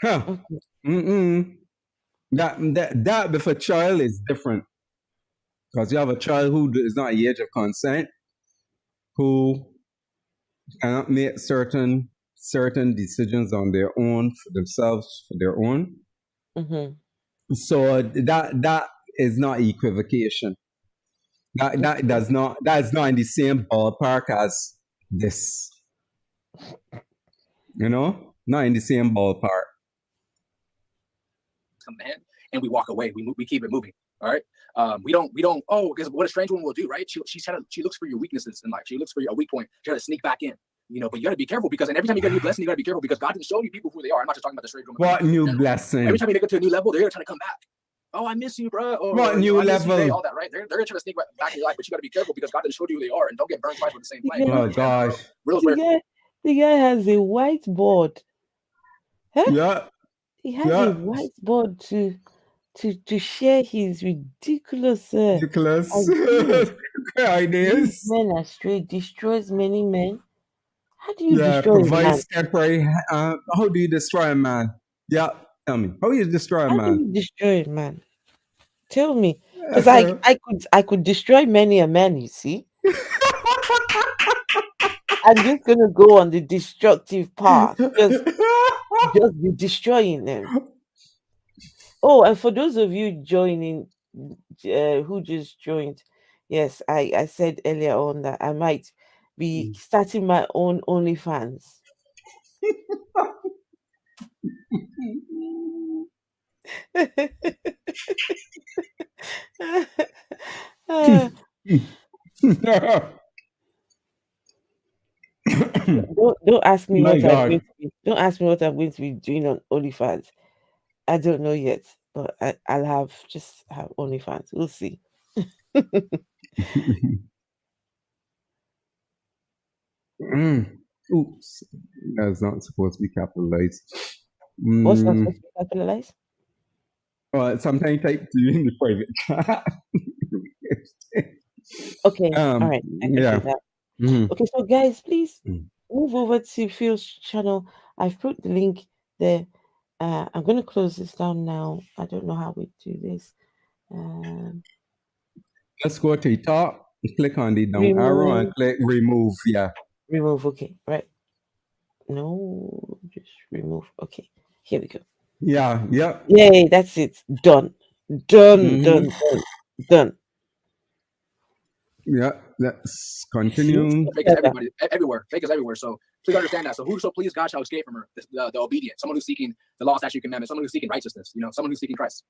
Huh. Okay. That with a child is different, because you have a child who is not the age of consent, who cannot make certain decisions on their own for themselves, for their own. So that is not equivocation. That is not in the same ballpark as this. You know, not in the same ballpark. Command, and we walk away. We keep it moving. All right. We don't. Oh, because what a strange woman will do, right? She looks for your weaknesses in life. She looks for your weak point. She tries to sneak back in. You know, but you got to be careful, because every time you get a new blessing, you got to be careful, because God didn't show you people who they are. I'm not just talking about the strange woman. What new blessing? Every time you get to a new level, they're trying to come back. Oh, I miss you, bro. Or, what new level? All that, right? They're trying to sneak back in your life, but you got to be careful, because God didn't show you who they are, and don't get burned twice with the same flame. Oh gosh. The guy has a whiteboard. Huh? Yeah. He has a whiteboard to share his ridiculous ideas. Men are straight, destroys many men, How do you destroy a man? provides temporary. Man? Provides temporary. How do you destroy a man? Yeah, tell me. How do you destroy a How do man? you destroy a man? Tell me, because I could destroy many a man. You see, I'm just gonna go on the destructive path. Just be destroying them. Oh, and for those of you joining, who just joined, yes, I said earlier on that I might be starting my own OnlyFans. Uh, don't ask me My what I'm God. going to be. Don't ask me what I'm going to be doing on OnlyFans. I don't know yet, but I'll have OnlyFans. We'll see. Oops, that's not supposed to be capitalized. What's not supposed to be capitalized? Well, sometimes type to you in the private chat. Okay, all right, I could do Yeah. that. Mhm. Okay, so guys, please Mm. move over to Phil's channel. I've put the link there. I'm going to close this down now. I don't know how we do this. Let's go to the top. Click on the down arrow and Remove. click remove. Yeah. Remove. Okay, right. No, just remove. Okay, here we go. Yeah. Yeah. Yay, that's it. Done. Done, Mhm. done, done, done. Yeah. Let's See, continue. Fake is everybody, everywhere. Fake is everywhere. So please understand that. So who shall please God shall escape from her? The obedient, someone who's seeking the law, statute, commandments, someone who's seeking righteousness. Someone who's seeking Christ.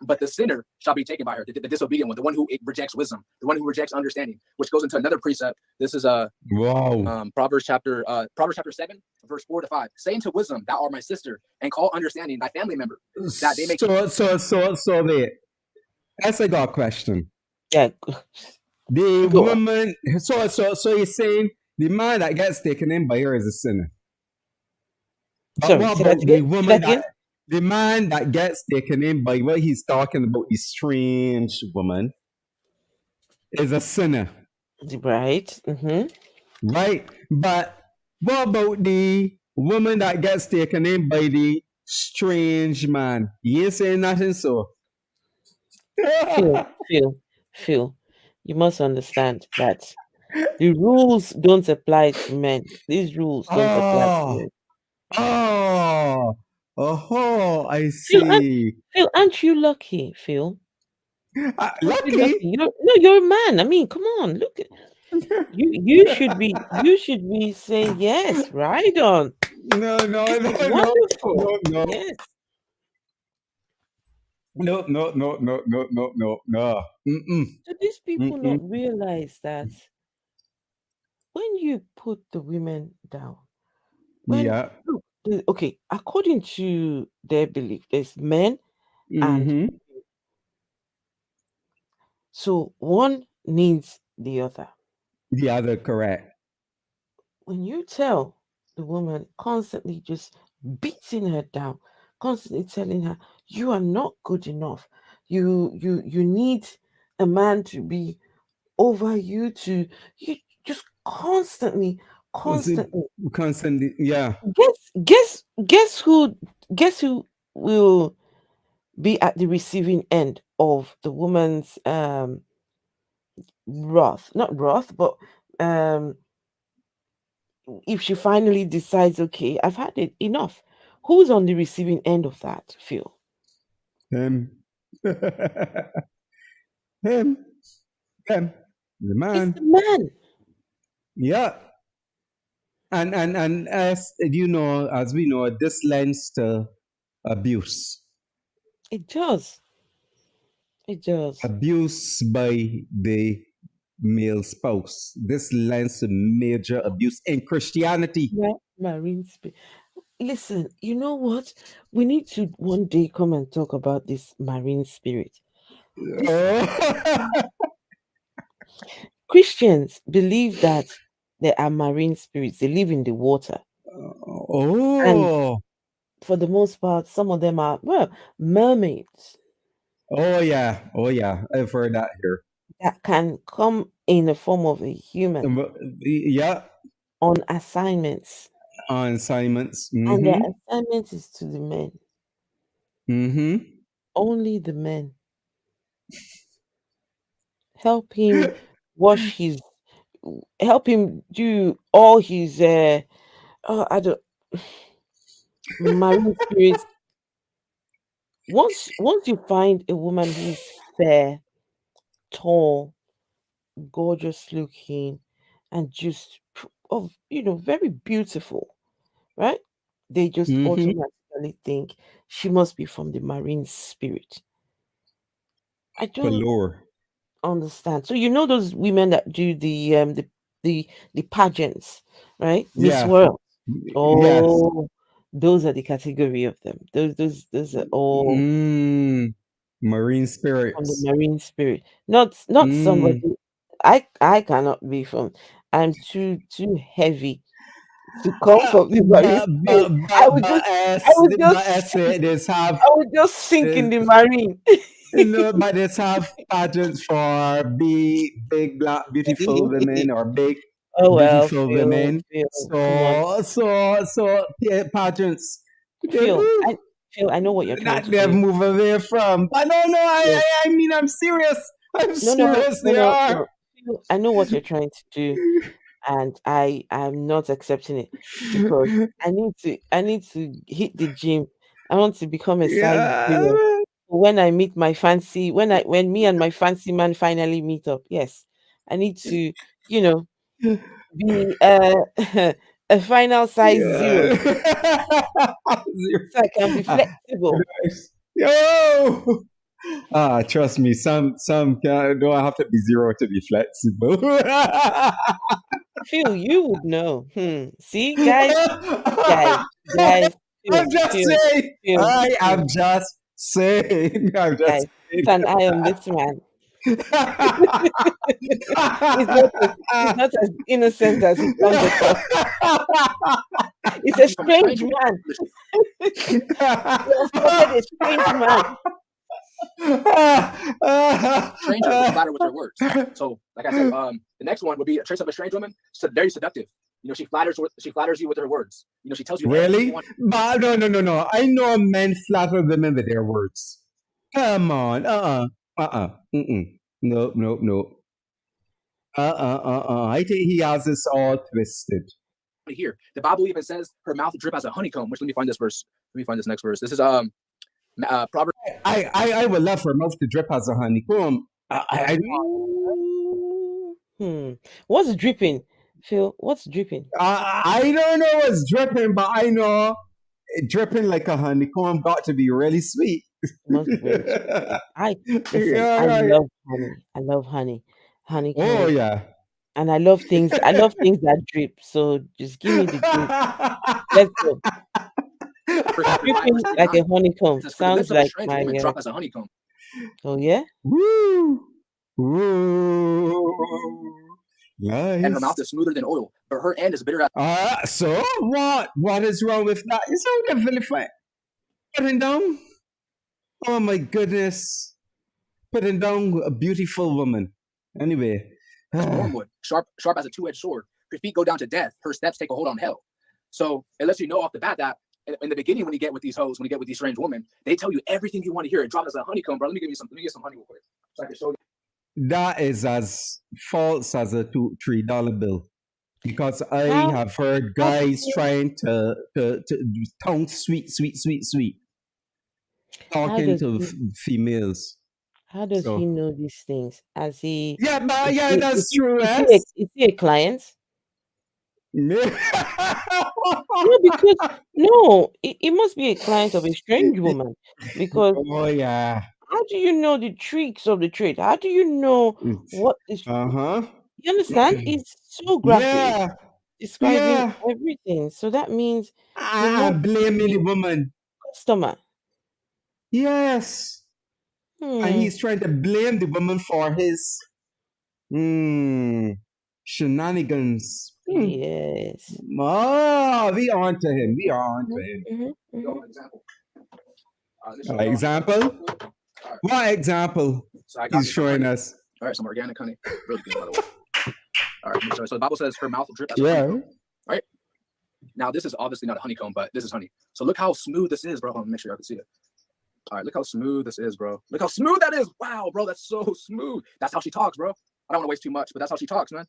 But the sinner shall be taken by her, the disobedient one, the one who rejects wisdom, the one who rejects understanding, which goes into another precept. This is Wow. Proverbs chapter 7, verse 4-5. Saying to wisdom, thou art my sister, and call understanding thy family member, that they may So wait. That's a good question. yeah, The go on. woman. So you're saying the man that gets taken in by her is a sinner. But Sorry, what say that about again. the Say woman that that again. the man that gets taken in by what he's talking about, the strange woman, is a sinner, Right. Mm-hmm. right? But what about the woman that gets taken in by the strange man? You ain't saying nothing, so. Phil, Phil, Phil. You must understand that the rules don't apply to men. These rules don't apply to Oh, men. oh, I Phil, see. Phil, aren't you lucky, Phil? Aren't you lucky? Lucky. You're a man. I mean, come on, look at you. You should be saying yes. Right on. No, no, This no, is no, wonderful. no, no. Yes. No, no, no, no, no, no, no, no. Mm-mm, Do these people mm-mm. not realize that when you put the women down, when Yeah. look, okay, according to their belief, there's men and Mm-hmm. so one needs the other. The other correct. When you tell the woman constantly just beating her down, constantly telling her you are not good enough, you need a man to be over you, to you just constantly Constantly, yeah. guess who will be at the receiving end of the woman's wrath, not wrath, but um if she finally decides, okay, I've had it enough, who's on the receiving end of that, Phil? Him. Him. Him. The It's man. the man. Yeah. And as you know, as we know, this lends to abuse. It does. It does. Abuse by the male spouse. This lends to major abuse in Christianity. Right, marine spirit. Listen, you know what? We need to one day come and talk about this marine spirit. This Oh. Christians believe that there are marine spirits. They live in the water, and Oh. for the most part, some of them are mermaids Oh yeah. Oh yeah. I've heard that here. that can come in the form of a human. Yeah. on assignments. On assignments. And the assignment is to the men. Only the men. Help him wash his, help him do all his I don't marine spirits. Once you find a woman who is fair, tall, gorgeous looking, and just very beautiful, right? They just automatically think she must be from the marine spirit. I don't understand. So those women that do the pageants, right? Miss World. Oh, those are the category of them. Those are all marine from the spirits. marine spirit. Not somebody. I cannot be from. I'm too heavy to come from the marine spirit. I would just sink in the marine. But let's have pageants for big black beautiful women or big beautiful women. So pageants. Phil, I know what you're trying to do. They've moved away from. But no, I mean, I'm serious. I'm serious. They are. Phil, I know what you're trying to do, and I'm not accepting it because I need to hit the gym. I want to become a size 0. When I meet my fancy, when me and my fancy man finally meet up, yes, I need to, be a final size 0, so I can be flexible. Yo, trust me, some don't have to be 0 to be flexible. Phil, you would know. See, guys. I'm just saying. I'm just saying. Guys, keep an eye on this man. He's not as innocent as he comes across. He's a strange man. He has spotted a strange man. Strange women flatter with their words. So, like I said, the next one would be a trace of a strange woman. Very seductive. She flatters you with her words. She tells you really. But no. I know men flatter women with their words. Come on. No. I think he has this all twisted. Here, the Bible even says her mouth drip as a honeycomb. Which, let me find this verse. Let me find this next verse. This is Proverbs. I would love her mouth to drip as a honeycomb. What's dripping, Phil? What's dripping? I don't know what's dripping, but I know dripping like a honeycomb got to be really sweet. I love honey. I love honey. Honeycomb. Oh yeah. And I love things. That drip. So just give me the drip. Let's go. Dripping like a honeycomb. Sounds like my drop as a honeycomb. Oh yeah. Woo. Nice. And her mouth is smoother than oil, but her end is bitter as. So what? What is wrong with that? It's all the vilify. Putting down. Oh my goodness. Putting down a beautiful woman. Anyway. Wormwood, sharp as a two-edged sword. Her feet go down to death. Her steps take a hold on hell. So it lets you know off the bat that in the beginning, when you get with these hoes, when you get with these strange women, they tell you everything you want to hear. It drops as a honeycomb, bro. Let me get some honey real quick, so I can show you. That is as false as a $3 bill, because I have heard guys trying to tongue sweet, talking to females. How does he know these things? As he? Yeah, but that's true. Is he a client? No, because it must be a client of a strange woman. Because how do you know the tricks of the trade? How do you know what is? You understand? It's so graphic, describing everything. So that means blaming the woman customer. Yes. And he's trying to blame the woman for his shenanigans. Yes. Oh, we are on to him. Example? What example he's showing us? All right, some organic honey. Really good, by the way. All right, so the Bible says her mouth will drip as a honeycomb. Now, this is obviously not a honeycomb, but this is honey. So look how smooth this is, bro. Hold on, make sure y'all can see it. All right, look how smooth this is, bro. Look how smooth that is. Wow, bro, that's so smooth. That's how she talks, bro. I don't want to waste too much, but that's how she talks, man.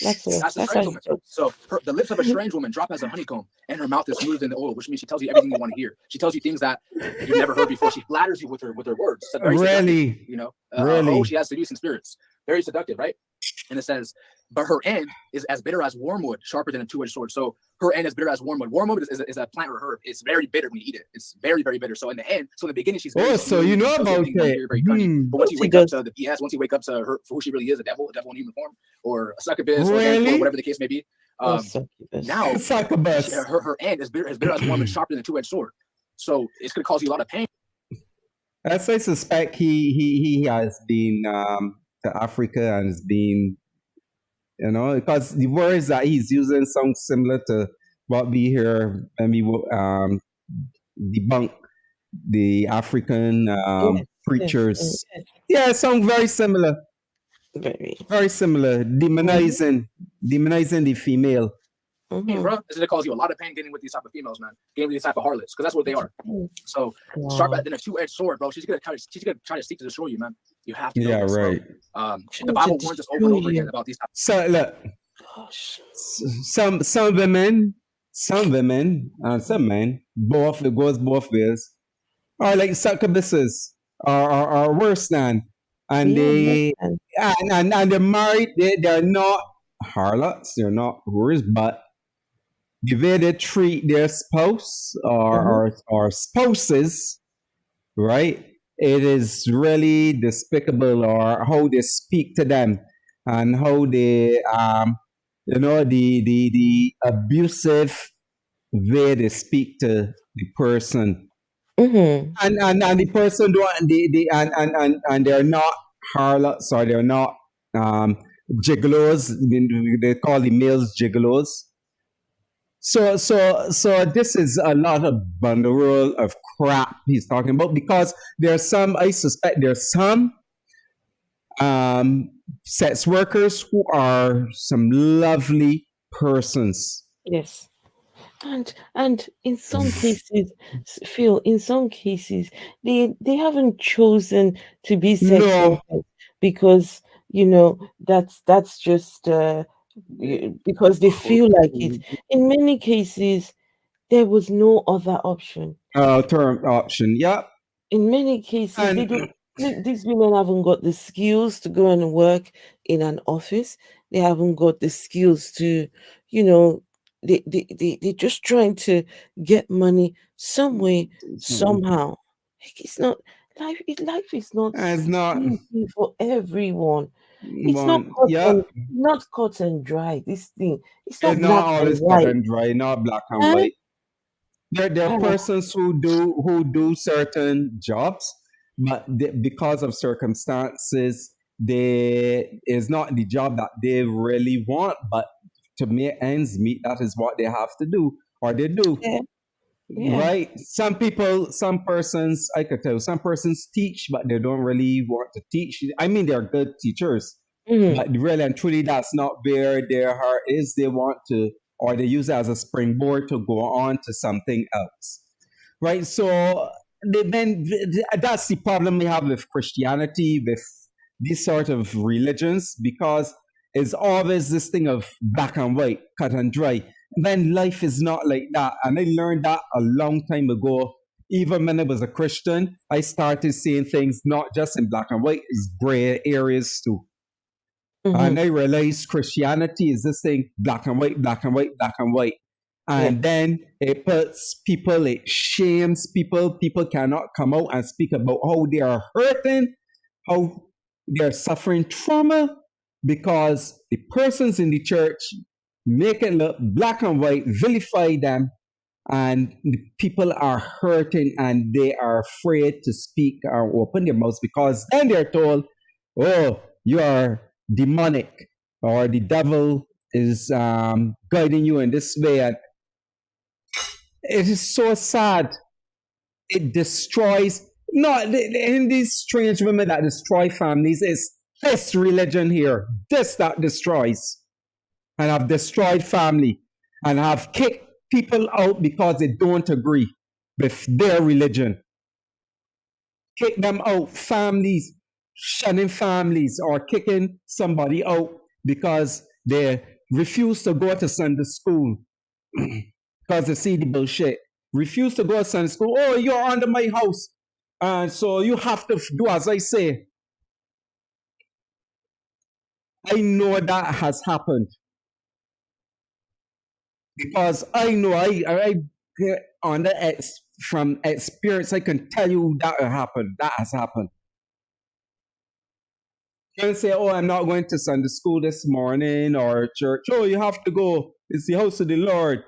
That's a strange woman. So the lips of a strange woman drop as a honeycomb, and her mouth is smooth in the oil, which means she tells you everything you want to hear. She tells you things that you've never heard before. She flatters you with her words. So Really? You know, really? She has seducing spirits. Very seductive, right? And it says, but her end is as bitter as wormwood, sharper than a two-edged sword. So her end is bitter as wormwood. Wormwood is a plant or herb. It's very bitter when you eat it. It's very, very bitter. So in the end, so in the beginning, she's very so you know about it. Very cunning. But once you wake up to the BS, once you wake up to her for who she really is, a devil in human form, or a succubus, or whatever the case may be. Now her end is bitter as wormwood, sharper than a two-edged sword. So it's going to cause you a lot of pain. As I suspect, he has been to Africa and has been, you know, because the words that he's using sound similar to what we hear when we debunk the African preachers. Yeah, sound very similar. Very similar. Demonizing the female. Hey, bro, this is gonna cause you a lot of pain getting with these type of females, man. Getting with these type of harlots, because that's what they are. So sharper than a two-edged sword, bro. She's gonna try to seek to destroy you, man. You have to. Yeah, right. The Bible warns us over and over again about these. So look, some women, and some men, it goes both ways, are like succubuses, are worse than, and and they're married. They're not harlots. They're not whores, but the way they treat their spouse or spouses, right? It is really despicable, or how they speak to them and how they, the abusive way they speak to the person, and the person don't, and they're not harlots, or they're not gigolos. They call the males gigolos. So this is a lot of bundle of crap he's talking about, because I suspect there's some sex workers who are some lovely persons. Yes. And in some cases, Phil, in some cases, they haven't chosen to be sex workers because, you know, that's just because they feel like it. In many cases, there was no other option. Yeah. In many cases, they don't. These women haven't got the skills to go and work in an office. They haven't got the skills to, you know, they're just trying to get money some way, somehow. It's not life. Life is not easy for everyone. It's not cut and dry. This thing, it's not black always and cut white. and dry, not black and white. There are persons who do certain jobs, but because of circumstances, is not the job that they really want, but to make ends meet, that is what they have to do, or they do. Yeah. Right? Some persons, I could tell, some persons teach, but they don't really want to teach. I mean, they're good teachers, but really and truly, that's not where their heart is. They want to, or they use it as a springboard to go on to something else. Right? So then that's the problem we have with Christianity, with these sort of religions, because it's always this thing of black and white, cut and dry. Then life is not like that. And I learned that a long time ago. Even when I was a Christian, I started seeing things not just in black and white, it's gray areas too. And I realized Christianity is this thing, black and white, black and white, black and white. And then it puts people, it shames people. People cannot come out and speak about how they are hurting, how they're suffering trauma, because the persons in the church make it look black and white, vilify them, and the people are hurting and they are afraid to speak or open their mouths, because then they're told, oh, you are demonic, or the devil is guiding you in this way. And it is so sad. It destroys, not in these strange women that destroy families, it's this religion here, this that destroys. and have destroyed family and have kicked people out because they don't agree with their religion. Kick them out, families, shunning families, or kicking somebody out because they refuse to go to Sunday school because they see the bullshit. Refuse to go to Sunday school. Oh, you're under my house. And so you have to do as I say. I know that has happened because I know I get on the from experience. I can tell you that happened. That has happened. You can say, "Oh, I'm not going to Sunday school this morning or church." Oh, you have to go. It's the house of the Lord.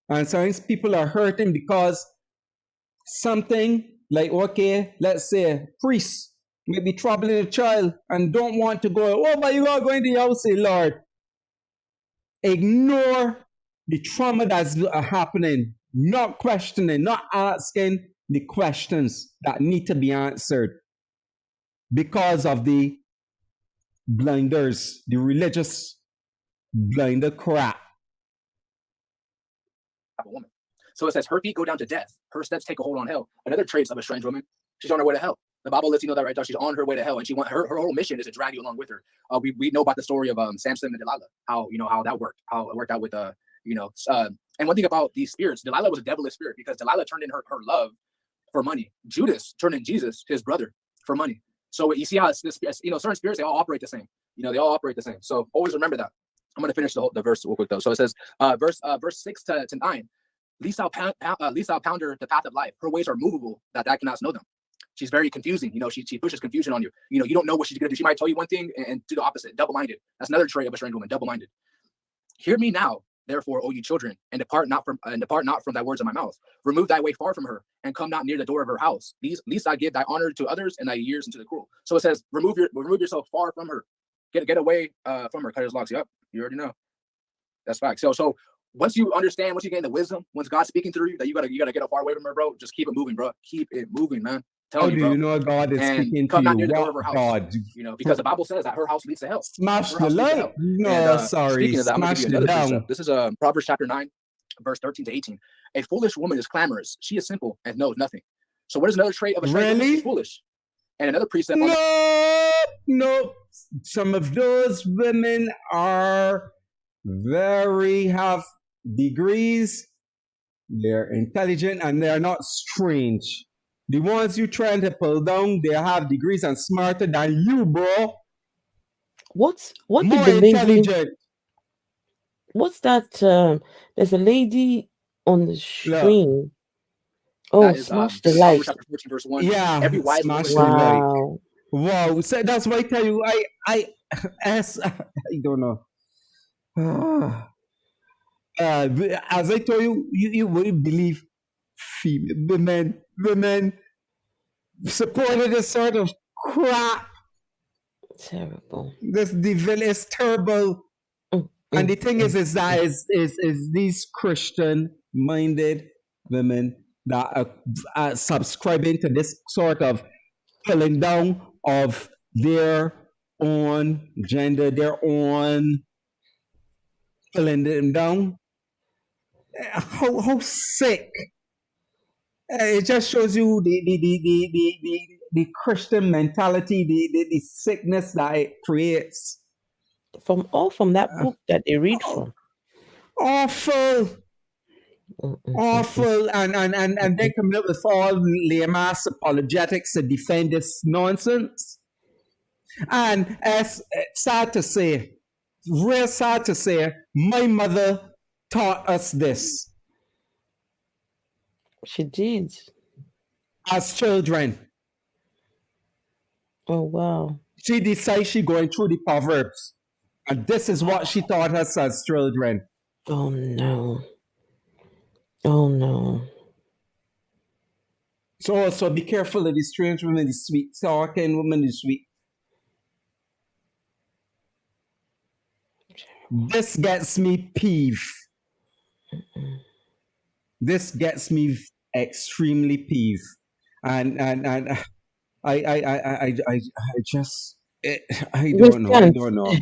And sometimes people are hurting because something like, okay, let's say priests may be troubling a child and don't want to go. Oh, but you are going to the house of the Lord. Ignore the trauma that's happening, not questioning, not asking the questions that need to be answered because of the blinders, the religious blinder crap. A woman. So it says her feet go down to death. Her steps take a hold on hell. Another traits of a strange woman. She's on her way to hell. The Bible lets you know that right there. She's on her way to hell, and her whole mission is to drag you along with her. We know about the story of Samson and Delilah. How that worked. How it worked out with and one thing about these spirits, Delilah was a devilish spirit because Delilah turned in her love for money. Judas turned in Jesus, his brother, for money. So you see how it's this, certain spirits, they all operate the same. They all operate the same. So always remember that. I'm going to finish the verse real quick though. So it says, verse 6 to 9. Least I'll pound her the path of life. Her ways are movable that cannot know them. She's very confusing. She pushes confusion on you. You don't know what she's gonna do. She might tell you one thing and do the opposite. Double-minded. That's another trait of a strange woman. Double-minded. Hear me now, therefore, O you children, and depart not from thy words of my mouth. Remove thy way far from her, and come not near the door of her house. Least I give thy honor to others, and thy years into the cruel. So it says, remove yourself far from her. Get away from her. Cut his locks. Yep, you already know. That's fact. So once you understand, once you gain the wisdom, once God's speaking through you, that you gotta get far away from her, bro. Just keep it moving, bro. Keep it moving, man. How do you know God is speaking to you? Not near the door of her house. God? Because the Bible says that her house leads to hell. Smash the light. No, sorry. Speaking of that, I'm smash gonna give you it another down. precept. This is Proverbs chapter 9, verse 13 to 18. A foolish woman is clamorous. She is simple and knows nothing. So what is another trait of a strange woman? She's foolish. And another precept. No. Some of those women are have degrees. They're intelligent and they're not strange. The ones you trying to pull down, they have degrees and smarter than you, bro. What More did the lady? intelligent. What's that? There's a lady on the screen. Oh, smash the light. Chapter 14, verse 1. Yeah, every wise smash woman. the light. Wow. So that's why I tell you, I don't know. As I told you, you wouldn't believe women supported this sort of crap. Terrible. This devil is terrible. And the thing is these Christian-minded women that are subscribing to this sort of pulling down of their own gender, their own pulling them down. How sick! It just shows you the Christian mentality, the sickness that it creates. From that book that they read from. Awful. And they come up with all lame-ass apologetics to defend this nonsense. And it's sad to say, real sad to say, my mother taught us this. She did. As children. Oh, wow. She decides she's going through the Proverbs. And this is what she taught us as children. Oh, no. Oh, no. So be careful of the strange women, the sweet talking women, the sweet. This gets me peeved. This gets me extremely peeved. And I just, I We don't know. I can't. don't know.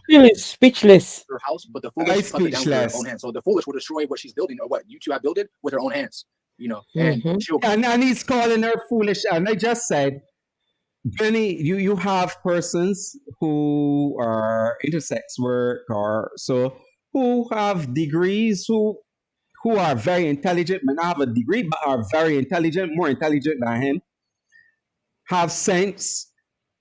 Phil is speechless. her house, but the I foolish pluck it down with their speechless. own hands. So the foolish will destroy what she's building or what YouTube have built it with her own hands, you know, and she'll. And he's calling her foolish. And I just said, Benny, you have persons who are intersex work or so who have degrees who are very intelligent, may not have a degree, but are very intelligent, more intelligent than him, have sense.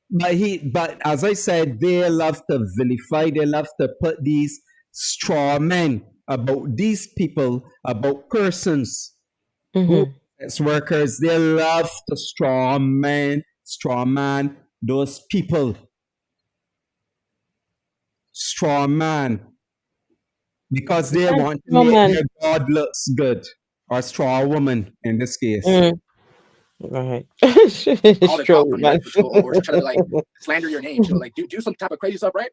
But as I said, they love to vilify, they love to put these straw men about these people, about persons who as workers, they love to straw man those people. Straw man. Because they want to make their God looks good. Or straw woman in this case. Right. Call it out on you, right? Or she'll try to like slander your name. She'll like do some type of crazy stuff, right?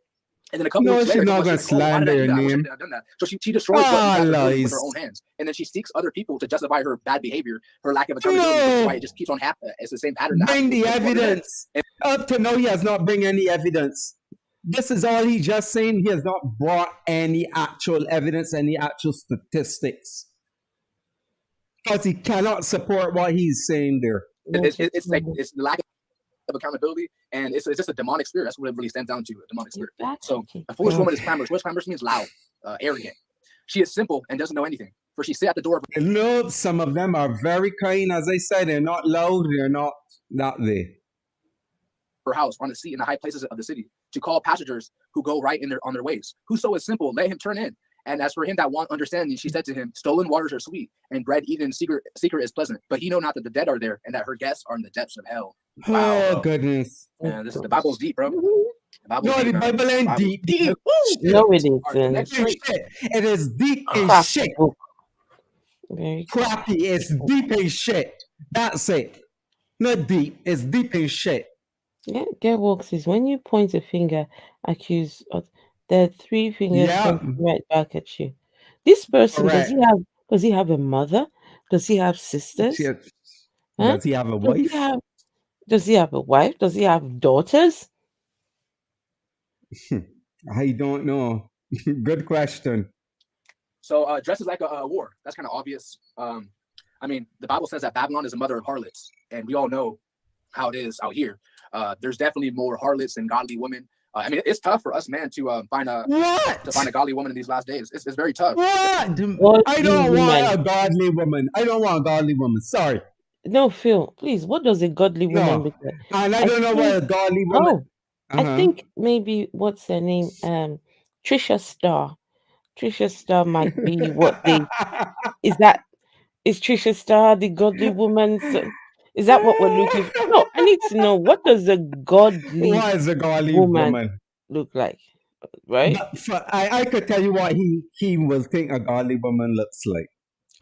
And then a couple weeks later, she's not going to slander your name. I wish I didn't have done that. So she destroys what you have built with her own hands. And then she seeks other people to justify her bad behavior, her lack of accountability, which is why it just keeps on happening. It's the same pattern. Bring the evidence. Up to now, he has not bring any evidence. This is all he just saying. He has not brought any actual evidence, any actual statistics. Because he cannot support what he's saying there. It's like it's the lack of accountability, and it's just a demonic spirit. That's what it really stands down to, a demonic spirit. So a foolish woman is clamorous. What's clamorous means loud, arrogant. She is simple and doesn't know anything, for she sit at the door of no, some of them are very kind. As I said, they're not loud, they're not there. her house on the seat in the high places of the city to call passengers who go right on their ways. Whoso is simple, let him turn in. And as for him that want understanding, she said to him, stolen waters are sweet, and bread eaten in secret is pleasant. But he know not that the dead are there, and that her guests are in the depths of hell. Wow, oh, goodness. Man, the Bible's deep, bro. The Bible ain't deep. Deep. No, it isn't. It is deep as shit. Very crappy. It's deep as shit. That's it. Not deep. It's deep as shit. Yeah, get works is when you point a finger, accuse. There are three fingers pointing right back at you. This person, does he have a mother? Does he have sisters? Does he have a wife? Does he have a wife? Does he have daughters? I don't know. Good question. So dress is like a war. That's kind of obvious. I mean, the Bible says that Babylon is a mother of harlots, and we all know how it is out here. There's definitely more harlots than godly women. I mean, it's tough for us, man, to find a godly woman in these last days. It's very tough. What? I don't want a godly woman. I don't want a godly woman. Sorry. No, Phil, please. What does a godly woman look like? And I don't know what a godly woman. I think maybe what's her name? Trisha Starr. Trisha Starr might be what they is Trisha Starr the godly woman? So, is that what we're looking for? No, I need to know, what does a godly woman look like, right? I could tell you what he will think a godly woman looks like.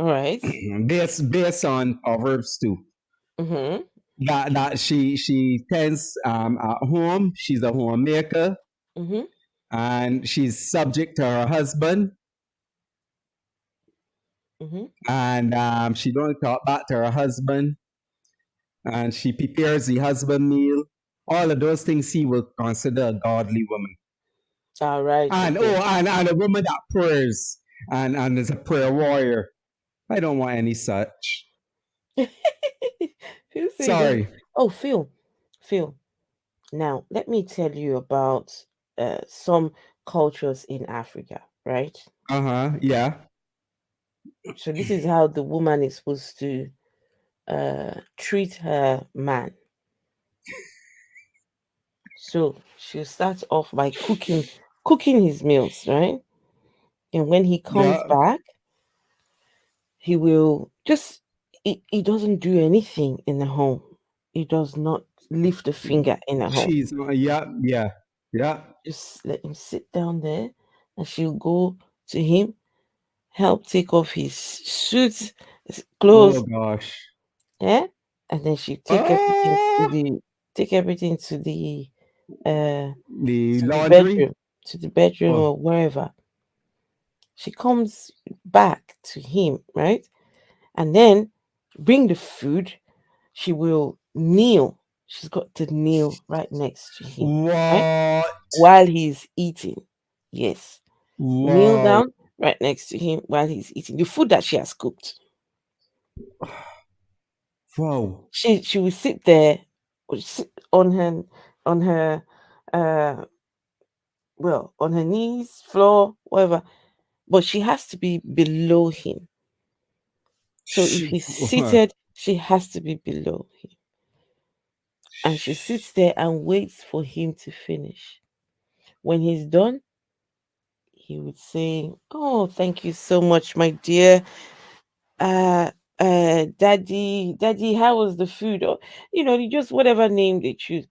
All right. Based on Proverbs 2. Mm-hmm. That she tends at home. She's a homemaker. Mm-hmm. And she's subject to her husband. Mm-hmm. And she don't talk back to her husband. And she prepares the husband meal. All of those things he will consider a godly woman. All right. And and a woman that prays and is a prayer warrior. I don't want any such. Sorry. Oh, Phil. Now, let me tell you about some cultures in Africa, right? Yeah. So this is how the woman is supposed to treat her man. So she'll start off by cooking his meals, right? And when he comes back, he will just he doesn't do anything in the home. He does not lift a finger in the home. Yeah. Just let him sit down there, and she'll go to him, help take off his suit, his clothes. Oh gosh. Yeah, and then she take everything to the laundry, to the bedroom or wherever. She comes back to him, right? And then bring the food. She will kneel she's got to kneel right next to him. What? Right? While he's eating. Yes. Wow. Kneel down right next to him while he's eating the food that she has cooked. Wow. She will sit there on her on her knees, floor, whatever. But she has to be below him. So if he's seated, she has to be below him. And she sits there and waits for him to finish. When he's done, he would say, "Oh, thank you so much, my dear. Daddy, how was the food?" Or, just whatever name they choose.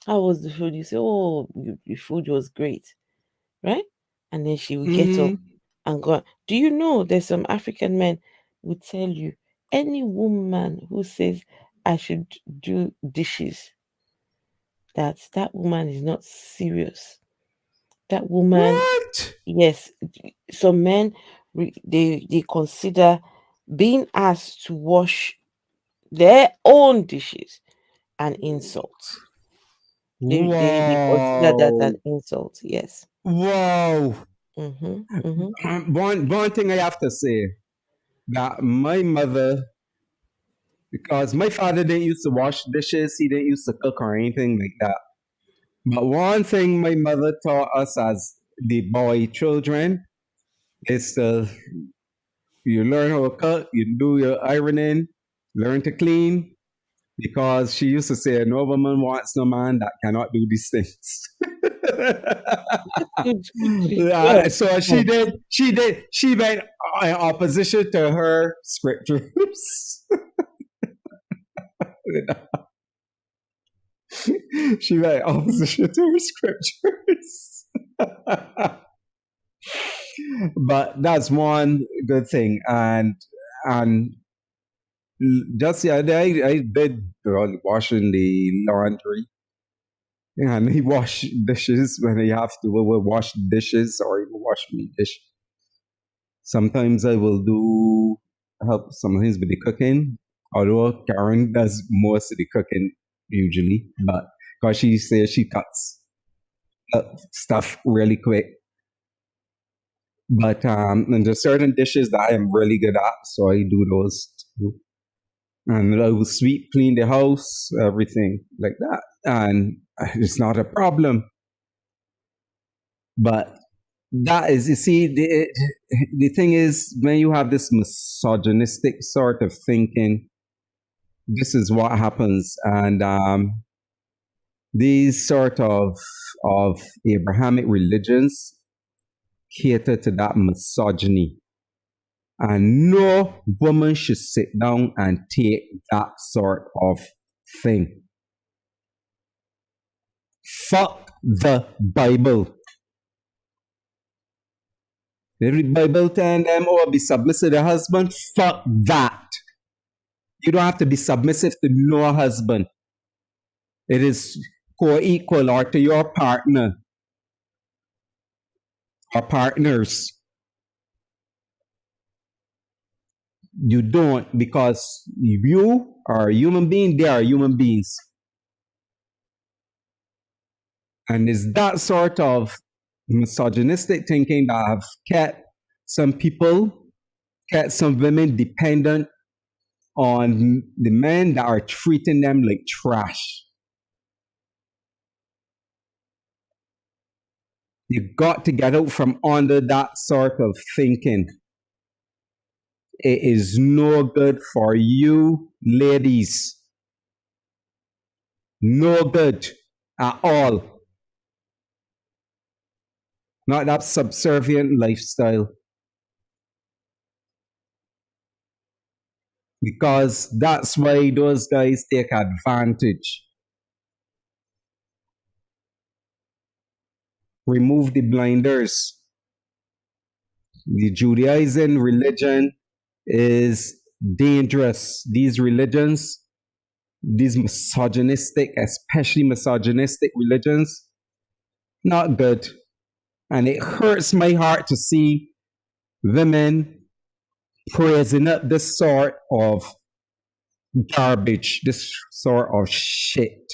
How was the food? You say, "Oh, the food was great." Right? And then she would get up and go. Do you know there's some African men would tell you, any woman who says I should do dishes, that woman is not serious. That woman, What? yes, some men they consider being asked to wash their own dishes an insult. They consider that an insult. Yes. Wow. Mm-hmm. One thing I have to say, that my mother, because my father didn't used to wash dishes, he didn't used to cook or anything like that. But one thing my mother taught us as the boy children is to, you learn how to cook, you do your ironing, learn to clean, because she used to say, no woman wants no man that cannot do these things. Good. So she went in opposition to her scriptures. She went in opposition to her scriptures. But that's one good thing. And just the other day, I did washing the laundry. And he wash dishes when he have to wash dishes or even wash me dish. Sometimes I will do help sometimes with the cooking, although Karen does most of the cooking usually, but because she says she cuts stuff really quick. But and there's certain dishes that I am really good at, so I do those too. And I will sweep, clean the house, everything like that, and it's not a problem. But that is, you see, the thing is, when you have this misogynistic sort of thinking, this is what happens. And these sort of Abrahamic religions cater to that misogyny. And no woman should sit down and take that sort of thing. Fuck the Bible. The Bible telling them, oh, be submissive to the husband. Fuck that. You don't have to be submissive to no husband. It is co-equal or to your partner or partners. You don't, because you are a human being, they are human beings. And it's that sort of misogynistic thinking that have kept some women dependent on the men that are treating them like trash. You got to get out from under that sort of thinking. It is no good for you, ladies. No good at all. Not that subservient lifestyle. Because that's why those guys take advantage. Remove the blinders. The Judaizing religion is dangerous. These religions, these misogynistic, especially misogynistic religions, not good. And it hurts my heart to see women praising up this sort of garbage, this sort of shit.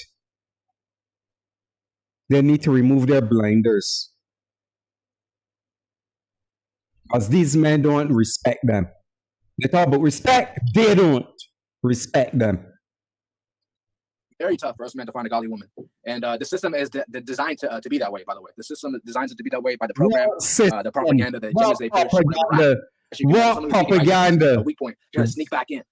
they need to remove their blinders. Because these men don't respect them. They talk about respect, they don't respect them. Very tough for us men to find a godly woman, and the system is designed to be that way. By the way, the system designs it to be that way by the program, the propaganda, the agendas they push. What propaganda? A weak point. You're gonna sneak back in.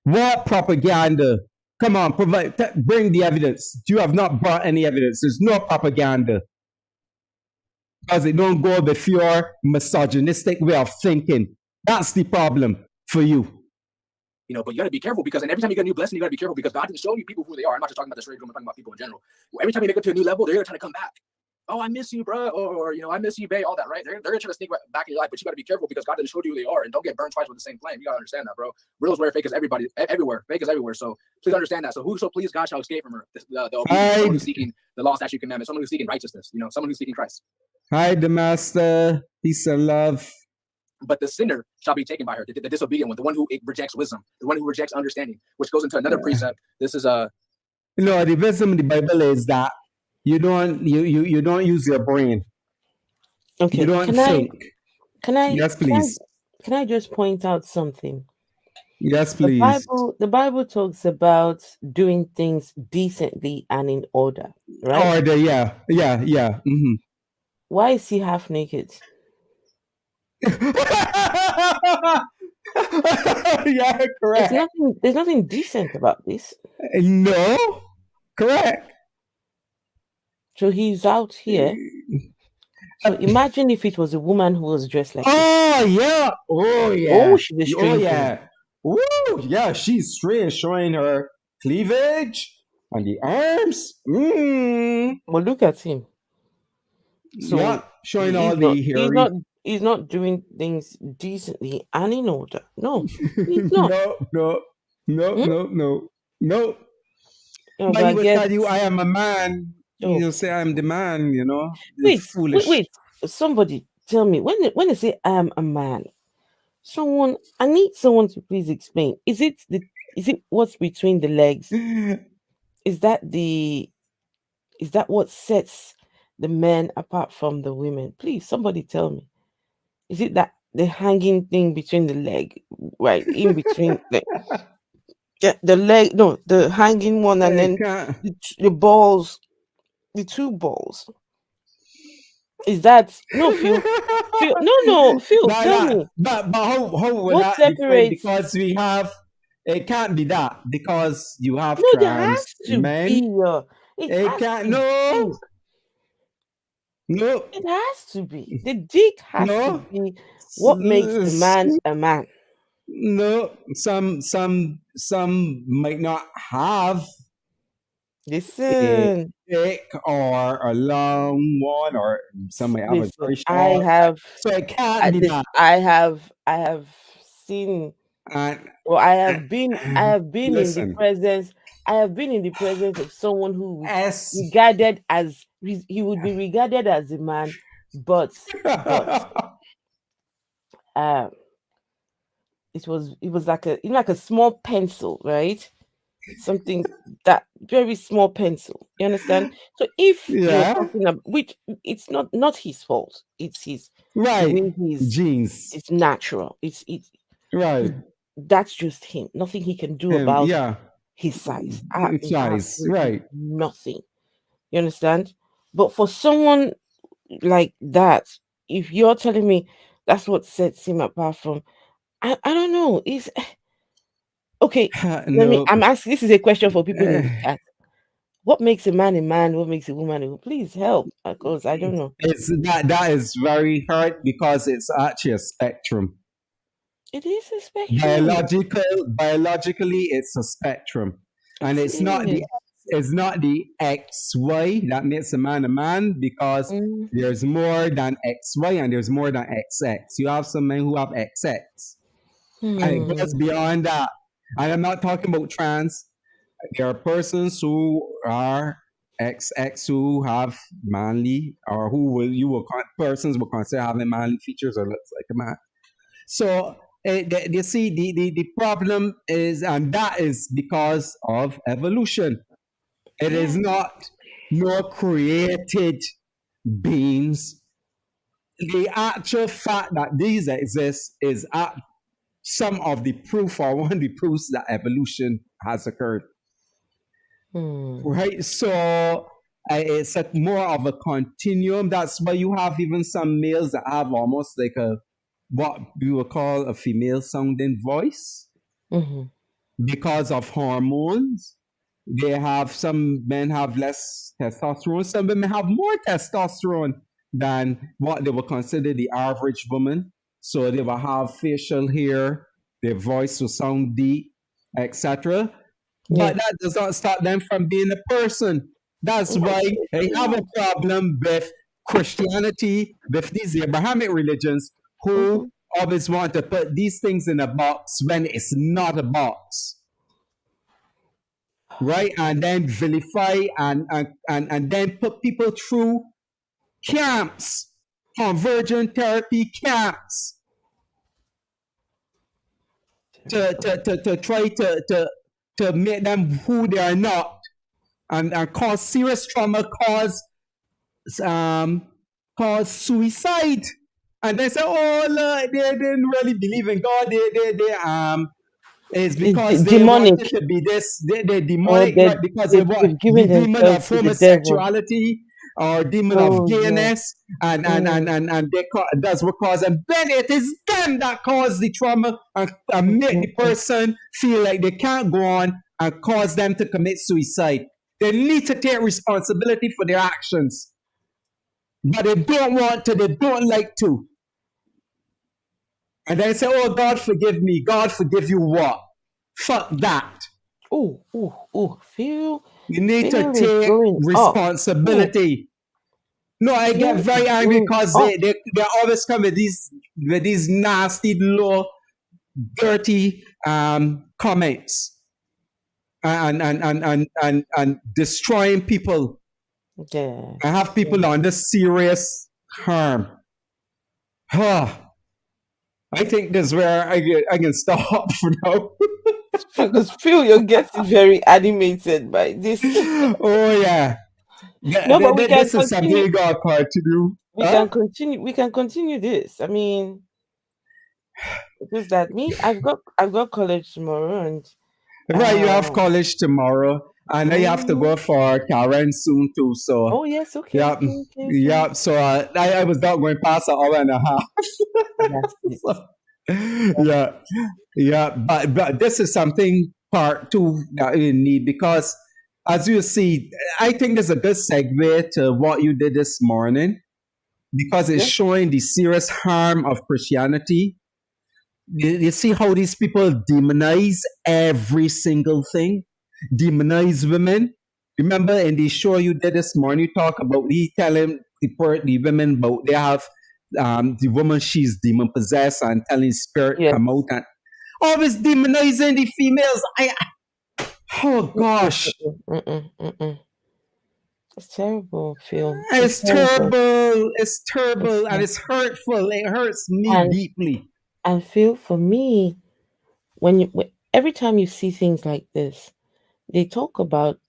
What propaganda? Come on, bring the evidence. You have not brought any evidence. There's no propaganda. Because it don't go with your misogynistic way of thinking. That's the problem for you. But you got to be careful, because every time you get a new blessing, you got to be careful, because God didn't show you people who they are. I'm not just talking about the straight room, I'm talking about people in general. Every time you get to a new level, they're going to try to come back. Oh, I miss you, bro. Or I miss you, babe, all that, right? They're going to try to sneak back in your life, but you got to be careful, because God didn't show you who they are, and don't get burned twice with the same flame. You got to understand that, bro. Real is where fake is everybody, everywhere. Fake is everywhere. So please understand that. So who shall please God shall escape from her. Someone who's seeking the law, statute, commandment, someone who's seeking righteousness, someone who's seeking Christ. Hi, the master. Peace and love. But the sinner shall be taken by her, the disobedient one, the one who rejects wisdom, the one who rejects understanding, which goes into another precept. This is the wisdom in the Bible is that you don't use your brain. Okay. You don't think. Yes, please. Can I just point out something? Yes, please. The Bible talks about doing things decently and in order, right? Order, yeah. Mm-hmm. Why is he half naked? Yeah, correct. There's nothing decent about this. No, correct. So he's out here. So imagine if it was a woman who was dressed like this. Yeah. Oh, she's a strange woman. Woo, yeah, she's straight, showing her cleavage and the arms. Well, look at him. So yeah, showing all the hairy. He's not doing things decently and in order. No, he's not. No. But he will tell you, I am a man. He'll say, I'm the man, Wait. Somebody tell me, when they say I am a man, I need someone to please explain. Is it what's between the legs? Is that what sets the men apart from the women? Please, somebody tell me. Is it that the hanging thing between the leg, right in between the leg? No, the hanging one, and then the balls, the two balls. Is that no, Phil? No, Phil, tell me. But how will that separates? Because we have. It can't be that, because you have trans men. It can't. No. It has to be. The dick has to be what makes the man a man. No, some might not have Listen, thick or a long one, or some might have a very short. So it can't be that. I have seen. Well, I have been in the presence. I have been in the presence of someone who regarded as he would be regarded as a man, but it was like a small pencil, right? Something that very small pencil. You understand? So if you're talking about, which it's not his fault, it's his his genes. It's natural. It's right. That's just him. Nothing he can do about his size. Right. Nothing. You understand? But for someone like that, if you're telling me that's what sets him apart from, I don't know. Is okay. I'm asking. This is a question for people in the chat. What makes a man a man? What makes a woman a woman? Please help, because I don't know. It's that is very hard, because it's actually a spectrum. It is a spectrum. Biologically, it's a spectrum, and it's not the XY that makes a man, because there's more than XY and there's more than XX. You have some men who have XX, and it goes beyond that. And I'm not talking about trans. There are persons who are XX who have manly, or persons will consider having manly features or looks like a man. So you see, the problem is, and that is because of evolution. It is not nor created beings. The actual fact that these exist is some of the proof, or one of the proofs that evolution has occurred. Right? So it's more of a continuum. That's why you have even some males that have almost like what we would call a female sounding voice because of hormones. Some men have less testosterone, some women have more testosterone than what they would consider the average woman. So they will have facial hair, their voice will sound deep, etc. But that does not stop them from being a person. That's why I have a problem with Christianity, with these Abrahamic religions, who always want to put these things in a box when it's not a box. Right? And then vilify and then put people through camps, convergent therapy camps, to try to make them who they are not, and cause serious trauma, cause suicide. And they say, oh, look, they didn't really believe in God. It's because they wanted to be this, they're demonic, right? Because they want the demon of homosexuality or demon of gayness, and that's what cause them. Then it is them that cause the trauma and make the person feel like they can't go on and cause them to commit suicide. They need to take responsibility for their actions, but they don't want to, they don't like to. And then say, oh, God forgive me. God forgive you what? Fuck that. Feel. You need to take responsibility. No, I get very angry because they always come with these nasty, low, dirty comments and destroying people. Yeah. I have people under serious harm. I think this is where I can stop for now. Because Phil, you're getting very animated by this. Oh yeah. No, but we can this is something we got part to do. We can continue. We can continue this. I mean, just that me. I've got college tomorrow, and right, you have college tomorrow, and then you have to go for Karen soon too. So oh yes, okay. Yeah, okay. yeah. So I was not going past an hour and a half. So, yeah. But this is something part two that we need, because as you see, I think there's a good segue to what you did this morning, because it's showing the serious harm of Christianity. You see how these people demonize every single thing, demonize women. Remember in the show you did this morning, you talk about he telling the women about they have the woman, she's demon possessed, and telling spirit come out, and always demonizing the females. Oh gosh. It's terrible, Phil. It's terrible. It's terrible, and it's hurtful. It hurts me deeply. And Phil, for me, every time you see things like this, they talk about,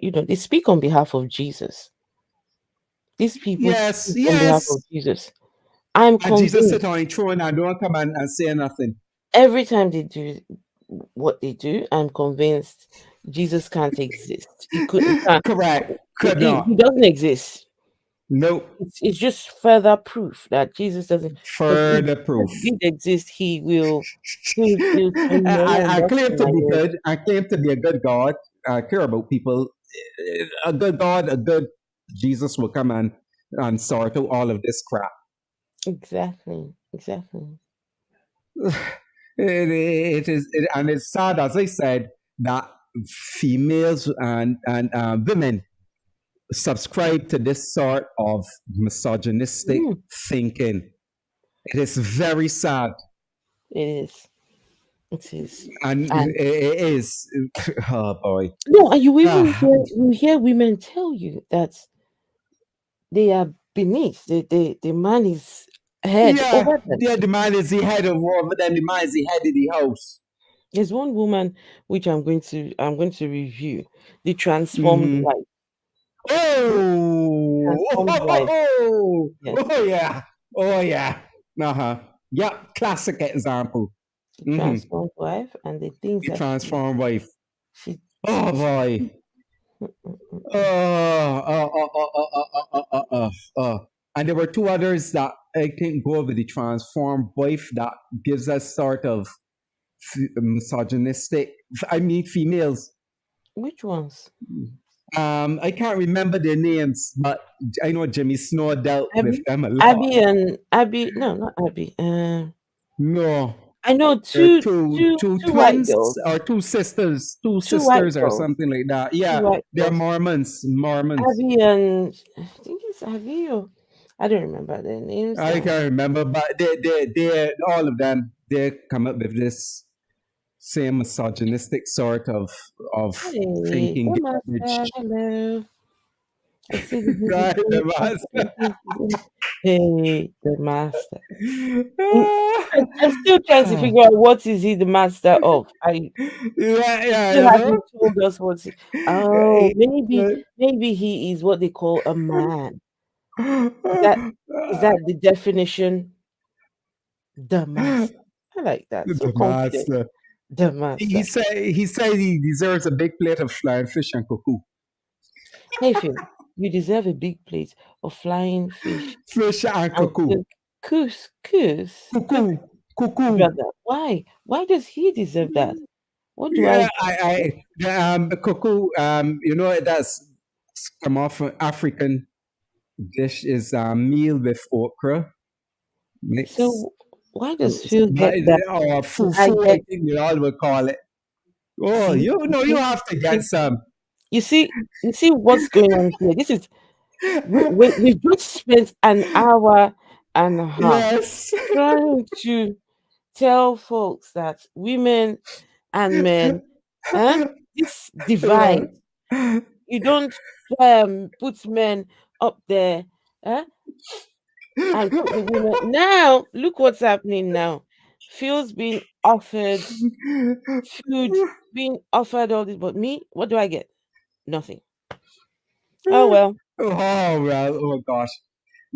they speak on behalf of Jesus. These people speak on behalf of Jesus. I'm convinced. Jesus sit on a throne and don't come and say nothing. Every time they do what they do, I'm convinced Jesus can't exist. He couldn't. Correct. Could not. He doesn't exist. Nope. It's just further proof that Jesus doesn't. Further proof. If he did exist, he will. I claim to be good. I claim to be a good God. I care about people. A good God, a good Jesus will come and sort out all of this crap. Exactly. It is, and it's sad, as I said, that females and women subscribe to this sort of misogynistic thinking. It is very sad. It is. And it is. Oh boy. No, and you even hear women tell you that they are beneath. The man is head over them. Yeah, the man is the head of over them. The man is the head of the house. There's one woman which I'm going to review. The transformed wife. Transformed wife. Yes. Oh yeah, oh yeah, yeah. Classic example. The transformed wife and the things The that transform wife. she Oh boy. And there were two others that I think go with the transform wife that gives us sort of misogynistic. I mean, females. Which ones? I can't remember their names, but I know Jimmy Snow dealt with them a lot. Abby. No, not Abby. No, I know they're two two white twins girls. or two sisters Two white or girls. something like that. Two Yeah, white they're girls. Mormons. Abby and I think it's Abby or I don't remember their names. I can't remember, but they all of them they come up with this same misogynistic sort of Hey, thinking the garbage. master. Hello. I see the Right, the master. Hey, the master. master. I'm still trying to figure out what is he the master of. I Yeah, still you know. haven't told us what. Oh, maybe he is what they call a man. Is that the definition? The master. I like that. So The confident. master. The master. He said he deserves a big plate of flying fish and cuckoo. Hey Phil, you deserve a big plate of flying fish Fish and and cuckoo. couscous. Cuckoo. Brother, why? Why does he deserve that? What do I Yeah, do? the cuckoo. You know that's come off an African dish is meal with okra mix. So why does Phil But get that? or And I fufu, I get think you all would call it. Oh, see, you have to get some. you see what's going on here. This is we've just spent an hour and a half Yes. trying to tell folks that women and men, this divide. You don't put men up there, eh, and put the women. Now, look what's happening now. Phil's being offered food, being offered all this, but me, what do I get? Nothing. Oh well. Oh well, oh gosh.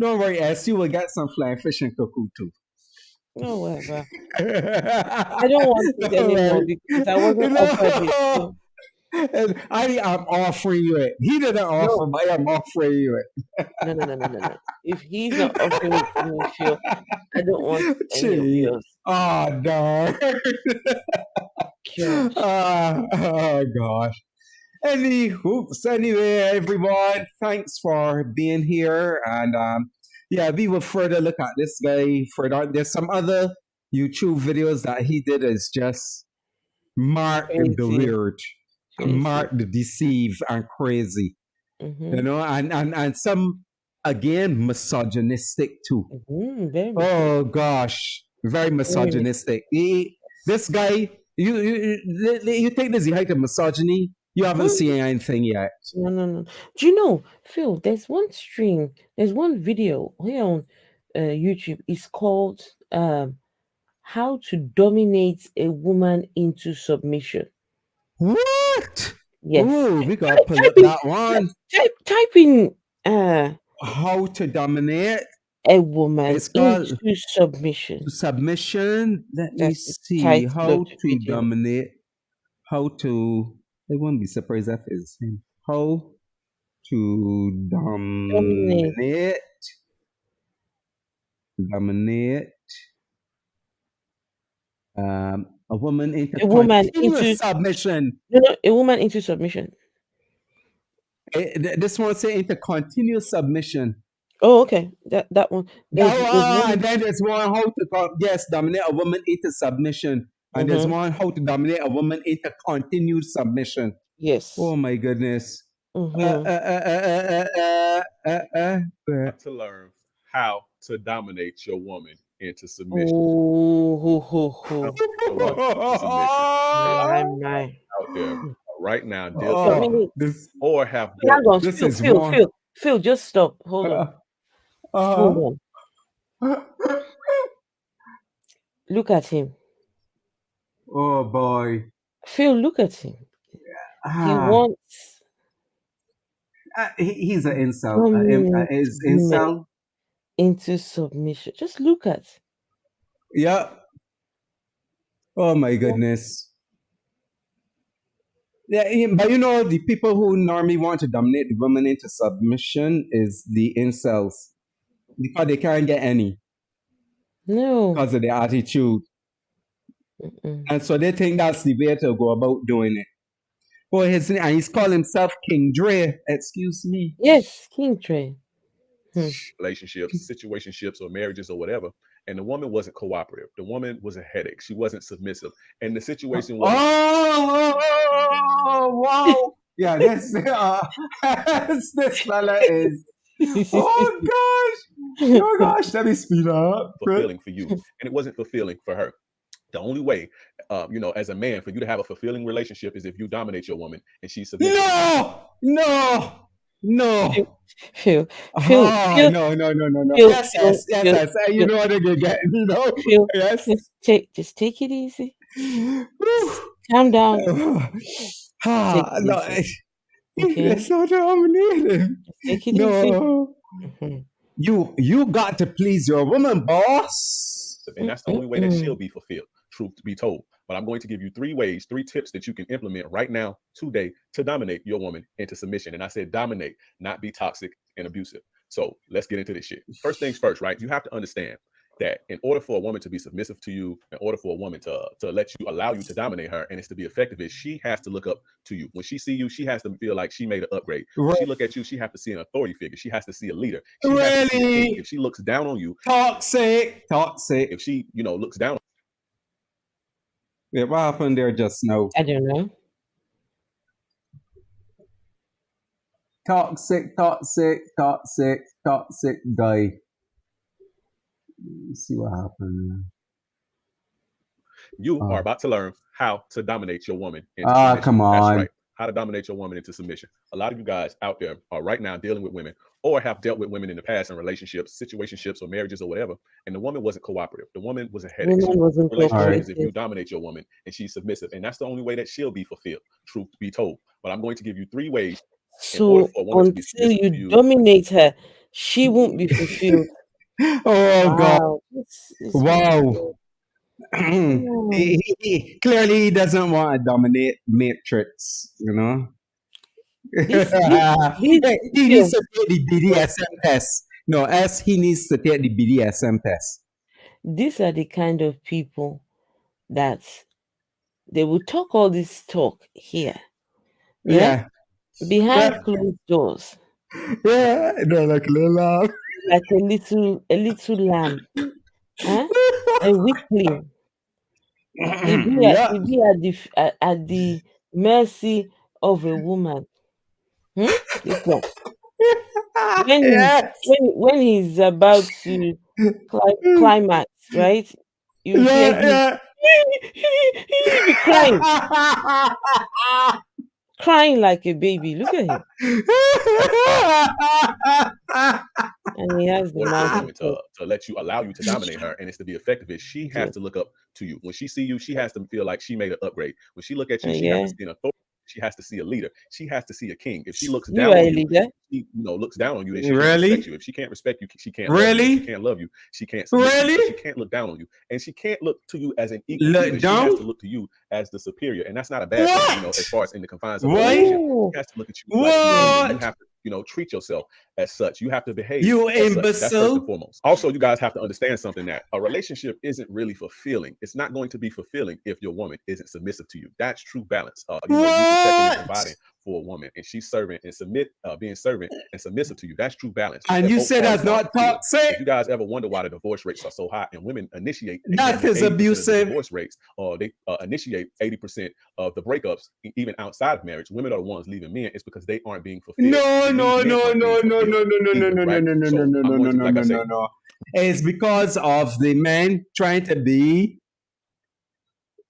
Don't worry, S. You will get some flying fish and cuckoo too. Oh whatever. I don't want it Don't anymore worry. because I wasn't offered it. So And I am offering you it. He didn't offer, no, but I am offering you it. no. If he's not offering it to me, Phil, I don't want any of Gee. yours. Oh darn. Gosh. Oh gosh. Anyway, everyone, thanks for being here. And yeah, we will further look at this guy further. There's some other YouTube videos that he did is just Mark the Crazy. Weird, Mark the Deceive, and crazy. Mm-hmm. You know, and some again misogynistic too. Very Oh gosh, very misogynistic. This guy, you think this is the height of misogyny? You haven't seen anything yet. No. Do you know, Phil? There's one stream. There's one video here on YouTube. It's called "How to Dominate a Woman into Submission." What? Yes. Ooh, we gotta pull up Type in, that one. type in How to dominate. a woman It's called into submission. submission. Let me That's the see. title of How the to video. dominate. How to. I won't be surprised if it's him. How to Dominate dominate a woman into a woman continuous into submission. a woman into submission. This one say into continuous submission. Oh, okay. That one. There's one. And then there's one how to dominate a woman into submission, and there's Mm-hmm. one how to dominate a woman into continued submission. Yes. Oh my goodness. Mm-hmm. To learn how to dominate your woman into submission. Oh, my. Out there right now, or have hang on, this Phil, is Phil, one. Phil, Phil, just stop. Hold on. Hold on. Look at him. Oh boy. Phil, look at him. He wants He's an incel. Dominate Is women incel? into submission. Just look at. Yeah. Oh my goodness. Yeah, but the people who normally want to dominate the women into submission is the incels because they can't get any No. because of their attitude. Mm-mm. And so they think that's the way to go about doing it. Oh, and he's called himself King Dre. Excuse me. Yes, King Trey. Relationships, situationships, or marriages or whatever, and the woman wasn't cooperative. The woman was a headache. She wasn't submissive, and the situation wasn't. Oh, wow. Yeah, this fella is. Oh gosh, let me speed up. Fulfilling for you, and it wasn't fulfilling for her. The only way, as a man, for you to have a fulfilling relationship is if you dominate your woman and she's submissive. No. Phil, No. Yes. You know what they're getting, Phil, Yes. just take it easy. Calm down. Take it No, easy. Okay. that's not dominating. Take it No. easy. You got to please your woman, boss. And that's the only way that she'll be fulfilled, truth to be told. But I'm going to give you 3 ways, 3 tips that you can implement right now, today, to dominate your woman into submission. And I said dominate, not be toxic and abusive. So let's get into this shit. First things first, right? You have to understand that in order for a woman to be submissive to you, in order for a woman to allow you to dominate her, and it's to be effective, is she has to look up to you. When she see you, she has to feel like she made an upgrade. When she look at you, she has to see an authority figure. She has to see a leader. She has to see a king. If she looks down on you, toxic. If she, looks down. Yeah, what happened there just now? I don't know. Toxic guy. Let's see what happened. You are about to learn how to dominate your woman into submission. Come on. That's right. How to dominate your woman into submission. A lot of you guys out there are right now dealing with women or have dealt with women in the past in relationships, situationships, or marriages or whatever, and the woman wasn't cooperative. The woman was a headache. Relationships if you dominate your woman and she's submissive, and that's the only way that she'll be fulfilled, truth be told. But I'm going to give you 3 ways. So until you dominate her, she won't be fulfilled. Oh God! Wow! he clearly doesn't want to dominate Matrix, he needs to take the BDSM test. No, he needs to take the BDSM test. These are the kind of people that they will talk all this talk here. Yeah. Behind closed doors. Yeah, no, like a little lamb. Like a little lamb. A weakling. He be at the mercy of a woman. This one. When he's about to climax, right? You hear him be crying like a baby. Look at him. And he has the mouth to allow you to dominate her, and it's to be effective. Is she has to look up to you. When she see you, she has to feel like she made an upgrade. When she look at you, she has to see an authority. She has to see a leader. She has to see a king. If she looks down on you, she looks down on you, then she can't respect you. If she can't respect you, she can't love you. If she can't love you, she can't submit you. She can't look down on you. And she can't look to you as an equal. She has to look to you as the superior. And that's not a bad thing, as far as in the confines of a relationship. She has to look at you like you have to treat yourself as such. You have to behave. You imbecile. That's first and foremost. Also, you guys have to understand something, that a relationship isn't really fulfilling. It's not going to be fulfilling if your woman isn't submissive to you. That's true balance. You protecting and providing for a woman, and she's serving and being servant and submissive to you. That's true balance. And you said that's not toxic. If you guys ever wonder why the divorce rates are so high and women initiate that is abusive divorce rates, or they initiate 80% of the breakups, even outside of marriage, women are the ones leaving men. It's because they aren't being fulfilled. No. It's because of the men trying to be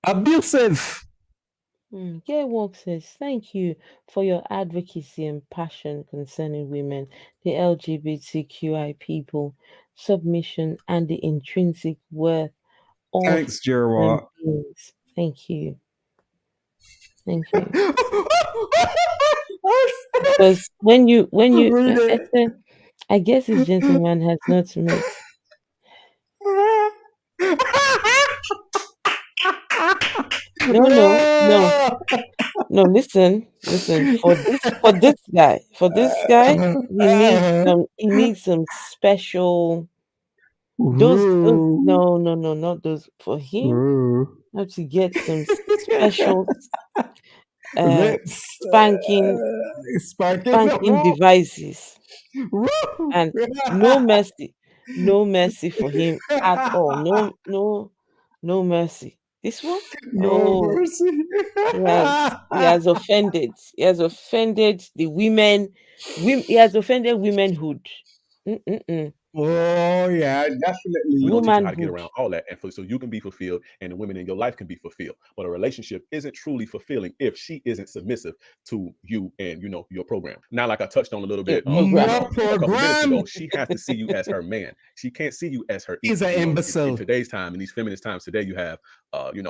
abusive. Gay Walk says, thank you for your advocacy and passion concerning women, the LGBTQI people, submission, and the intrinsic worth of Thanks, Gerard. Thank you. Thank you. Because when you I guess this gentleman has not met. No. Listen. For this guy, he needs some special. Those no, not those. For him, have to get some special spanking devices, and no mercy for him at all. No mercy. This one, mercy. he has offended. He has offended the women. He has offended womanhood. Oh yeah, definitely. We're gonna teach you how to get around all that, and so you can be fulfilled, and the women in your life can be fulfilled. But a relationship isn't truly fulfilling if she isn't submissive to you and your program. Now, like I touched on a little bit a couple minutes ago, she has to see you as her man. She can't see you as her equal. He's an imbecile. In today's time, in these feminist times today, you have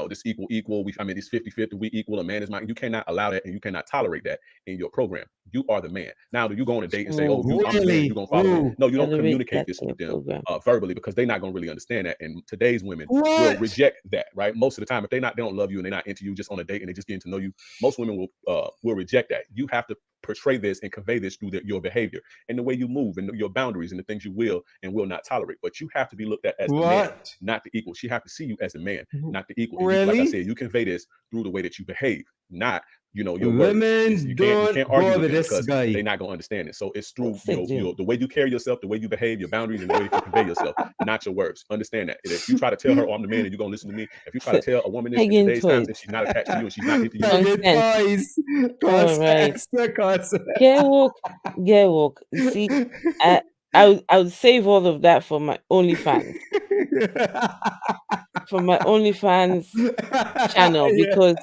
this equal. This 50-50. We equal. A man is mine. You cannot allow that, and you cannot tolerate that in your program. You are the man. Now, do you go on a date and say, "Oh, I'm the man. You're gonna follow me"? No, you don't communicate this with them verbally, because they're not gonna really understand that. And today's women will reject that, right? Most of the time, if they don't love you and they're not into you just on a date and they're just getting to know you, most women will reject that. You have to portray this and convey this through your behavior and the way you move and your boundaries and the things you will and will not tolerate. But you have to be looked at as the man, not the equal. She have to see you as a man, not the equal. Like I said, you convey this through the way that you behave, not your words. You can't argue with this because they're not gonna understand it. So it's through the way you carry yourself, the way you behave, your boundaries, and the way you convey yourself, not your words. Understand that. And if you try to tell her, "Oh, I'm the man," and you're gonna listen to me, if you try to tell a woman this in today's times and she's not attached to you and she's not into you, get woke. You see, I would save all of that for my OnlyFans. For my OnlyFans channel, because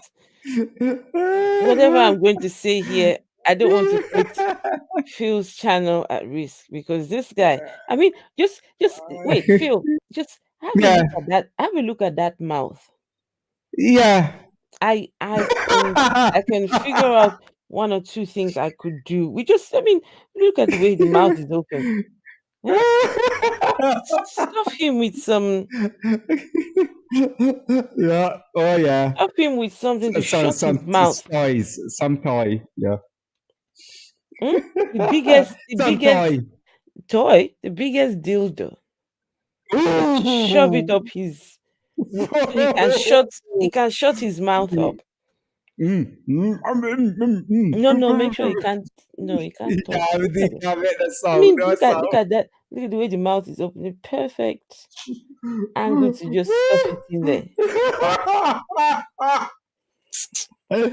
whatever I'm going to say here, I don't want to put Phil's channel at risk, because this guy, just wait, Phil, just have a look at that. Have a look at that mouth. Yeah. I can figure out one or two things I could do. Look at the way the mouth is open. Stuff him with some. Yeah. Oh yeah. Stuff him with something to shut his mouth. Some toy. Yeah. The biggest toy. The biggest dildo. Shove it up his. He can shut his mouth up. No, make sure he can't. No, he can't talk. Look at that. Look at the way the mouth is open. Perfect angle to just stuff it in there. She's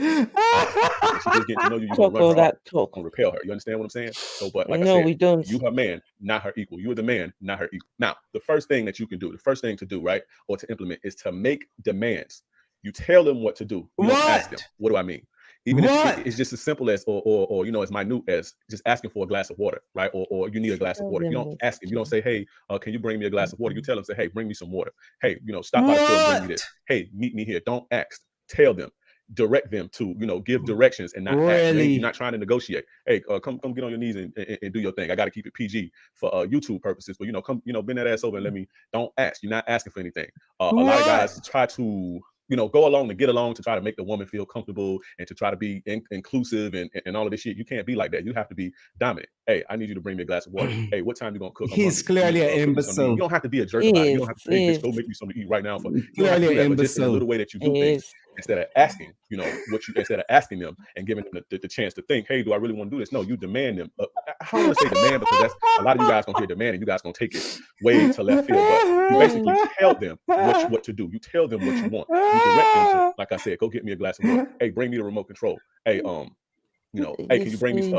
just getting to know you. You're gonna run her off and repel her. You understand what I'm saying? So, but like I said, we don't. You her man, not her equal. You are the man, not her equal. Now, the first thing that you can do, the first thing to do, right, or to implement, is to make demands. You tell them what to do. You don't ask them. What do I mean? Even if it's just as simple as, or as minute as just asking for a glass of water, right? Or you need a glass of water. You don't ask him. You don't say, "Hey, can you bring me a glass of water?" You tell them, say, "Hey, bring me some water. Hey, stop by the store and bring me this. Hey, meet me here." Don't ask. Tell them. Direct them to, give directions and not ask. You're not trying to negotiate. Hey, come get on your knees and do your thing. I got to keep it PG for YouTube purposes, but come, bend that ass over and don't ask. You're not asking for anything. A lot of guys try to go along to get along, to try to make the woman feel comfortable and to try to be inclusive and all of this shit. You can't be like that. You have to be dominant. Hey, I need you to bring me a glass of water. Hey, what time you gonna cook? He's clearly an imbecile. You don't have to be a jerk about it. You don't have to say, "Bitch, go make me something to eat right now." Clearly an imbecile. Just in a little way that you do things, instead of asking, instead of asking them and giving them the chance to think, "Hey, do I really want to do this?" No, you demand them. I don't want to say demand, because that's a lot of you guys gonna hear demand and you guys gonna take it way to left field. But you basically tell them what to do. You tell them what you want. You direct them to, like I said, go get me a glass of water. Hey, bring me the remote control. Hey, hey, can you bring me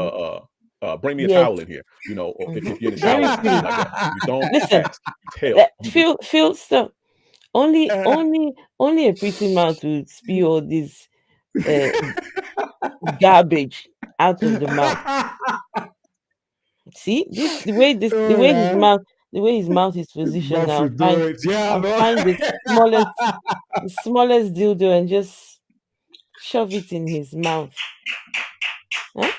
bring me a towel in here? Or if you're in the shower, like that. You don't ask. You tell. Phil, stop. Only a pretty mouth would spew all this garbage out of the mouth. See the way his mouth is positioned now. Find the smallest dildo and just shove it in his mouth. Huh?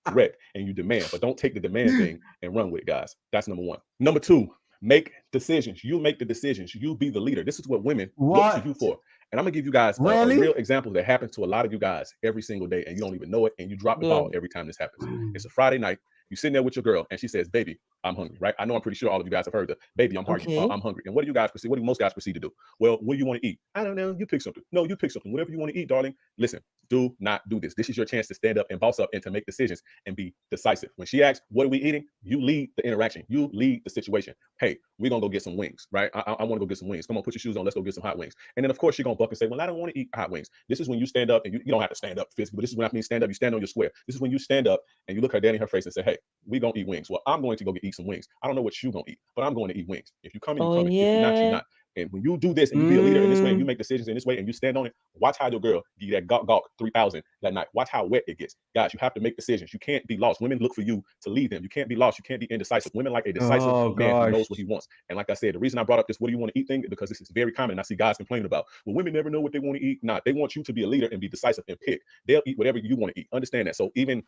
Correct, and you demand, but don't take the demand thing and run with it, guys. That's number one. Number two, make decisions. You make the decisions. You be the leader. This is what women look to you for. And I'm gonna give you guys a real example that happens to a lot of you guys every single day, and you don't even know it, and you drop the ball every time this happens. It's a Friday night. You sitting there with your girl, and she says, "Baby, I'm hungry." Right? I know I'm pretty sure all of you guys have heard the "Baby, I'm hungry." I'm hungry. And what do you guys proceed? What do most guys proceed to do? Well, what do you want to eat? I don't know. You pick something. No, you pick something. Whatever you want to eat, darling. Listen, do not do this. This is your chance to stand up and boss up and to make decisions and be decisive. When she asks, "What are we eating?" You lead the interaction. You lead the situation. Hey, we're gonna go get some wings, right? I want to go get some wings. Come on, put your shoes on. Let's go get some hot wings. And then of course you're gonna buck and say, "Well, I don't want to eat hot wings." This is when you stand up, and you don't have to stand up physically, but this is when I mean stand up. You stand on your square. This is when you stand up and you look her dead in her face and say, "Hey, we gonna eat wings." Well, I'm going to go eat some wings. I don't know what you gonna eat, but I'm going to eat wings. If you come in, you come in. If you're not, you're not. And when you do this and you be a leader in this way, and you make decisions in this way, and you stand on it, watch how your girl get that gawk 3,000 that night. Watch how wet it gets. Guys, you have to make decisions. You can't be lost. Women look for you to lead them. You can't be lost. You can't be indecisive. Women like a decisive man who knows what he wants. And like I said, the reason I brought up this "what do you want to eat" thing, because this is very common. And I see guys complaining about, well, women never know what they want to eat. Nah, they want you to be a leader and be decisive and pick. They'll eat whatever you want to eat. Understand that. So even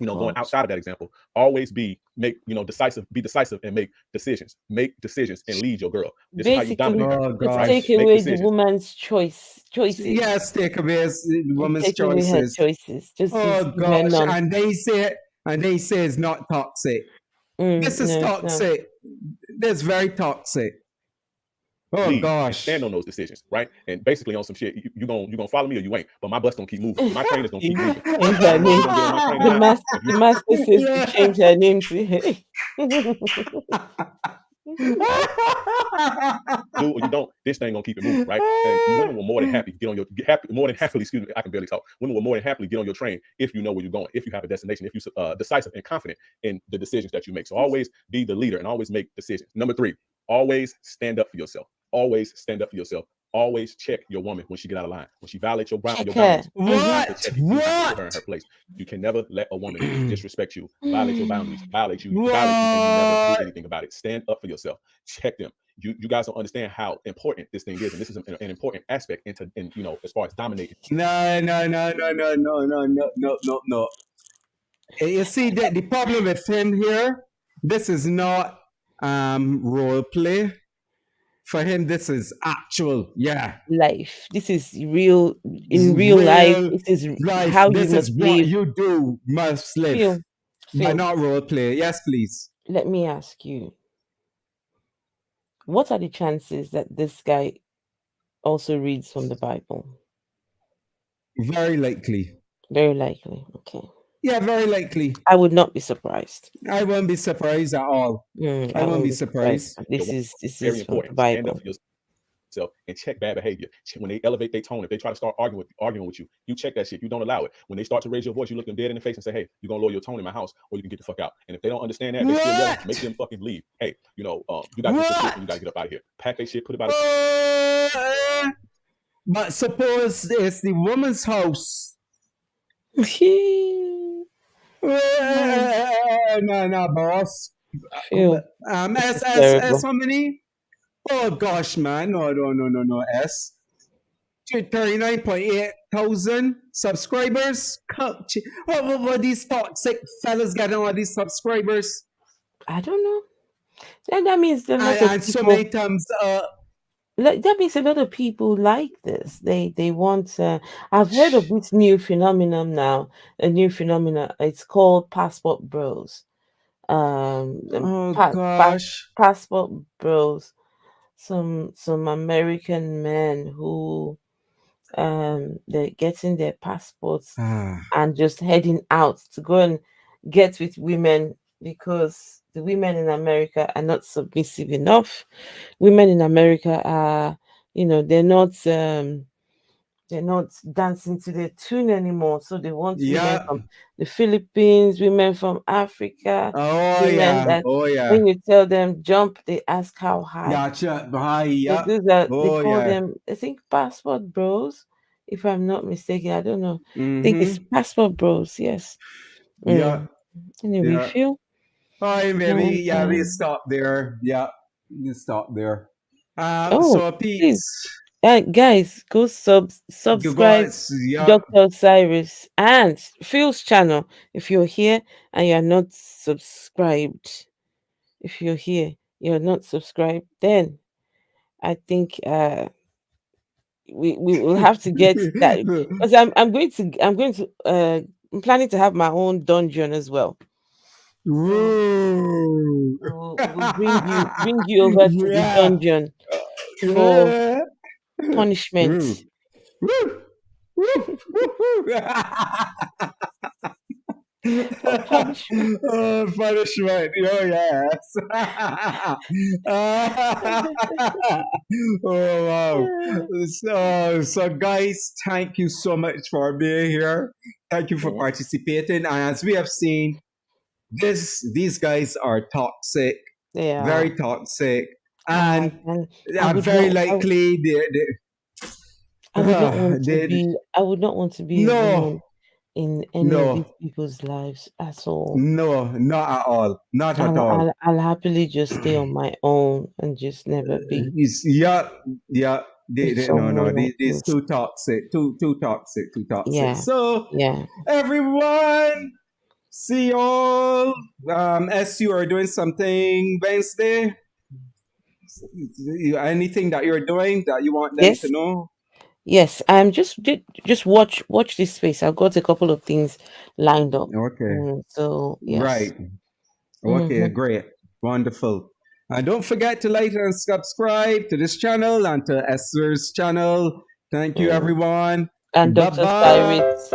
going outside of that example, always be decisive, be decisive and make decisions and lead your girl. This basically, is how you dominate her. Let's take away the woman's choices. Yes, take away the woman's choices. Just gosh, and they say it's not toxic. This is toxic. This is very toxic. Gosh. Stand on those decisions, right? And basically on some shit, you gonna follow me or you ain't. But my bus gonna keep moving. My train is gonna keep moving. The master says to change her name to do or you don't, this thing gonna keep it moving, right? And women will more than happy happily, excuse me, I can barely talk. Women will more than happily get on your train if you know where you're going, if you have a destination, if you're decisive and confident in the decisions that you make. So always be the leader and always make decisions. Number three, always stand up for yourself. Always stand up for yourself. Always check your woman when she get out of line. When she violates your boundaries, what? Put her in her place. You can never let a woman disrespect you, violate your boundaries, violate you, and you never do anything about it. Stand up for yourself. Check them. You guys don't understand how important this thing is, and this is an important aspect in as far as dominating. No. You see that the problem with him here, this is not role play. For him, this is actual, life. This is real life. This is life. How this you is must what live. you do must live. But not role play. Yes, please. Let me ask you, what are the chances that this guy also reads from the Bible? Very likely. Very likely. Okay. Yeah, very likely. I would not be surprised. I won't be surprised at all. I won't be surprised. This is very important. Stand up for yourself and check bad behavior. When they elevate their tone, if they try to start arguing with you, you check that shit. You don't allow it. When they start to raise your voice, you look them dead in the face and say, "Hey, you're gonna lower your tone in my house, or you can get the fuck out." And if they don't understand that, they still yell, make them fucking leave. Hey, you guys you gotta get up out of here. Pack their shit, put it out. But suppose it's the woman's house. No, boss. S how many? Oh gosh, man. No. S. 39.8 thousand subscribers. What these toxic fellas getting all these subscribers? I don't know. That means there are and so many times that means a lot of people like this. They want. I've heard of this new phenomenon now. A new phenomenon. It's called passport bros. Gosh. Passport bros. Some American men who they're getting their passports and just heading out to go and get with women because the women in America are not submissive enough. Women in America are, they're not dancing to their tune anymore. So they want women from the Philippines, women from Africa. When you tell them jump, they ask how high. Gotcha. So they call them, I think, passport bros, if I'm not mistaken. I don't know. I think it's passport bros, yes. Yeah. Anyway, Phil. Hi, maybe. We stop there. Yeah. We stop there. So Pete. Guys, go You subscribe guys, yeah. Dr. Cyrus and Phil's channel. If you're here and you're not subscribed, then I think we will have to get that, because I'm planning to have my own dungeon as well. So Woo. we'll bring you over to the Yeah. dungeon for Yeah. punishment. Woo. Woo. Woo. For punishment. Oh, punishment. Oh, yes. Oh, wow. So, guys, thank you so much for being here. Thank you for participating. And as we have seen, these guys are toxic, very toxic. And very likely I would not want to be. I would not want to be a villain in any of these people's lives at all. No, not at all. Not at all. I'll happily just stay on my own and just never be. Yeah. No. Like These too toxic. Too toxic. Too toxic. Yeah. So, yeah. Everyone, see you all. SU are doing something Wednesday. Anything that you're doing that you want them to know? Yes, I'm just watch this space. I've got a couple of things lined up. Okay. So yes. Right. Okay, great. Wonderful. And don't forget to like and subscribe to this channel and to Esther's channel. Thank you, everyone. And Dr. Cyrus.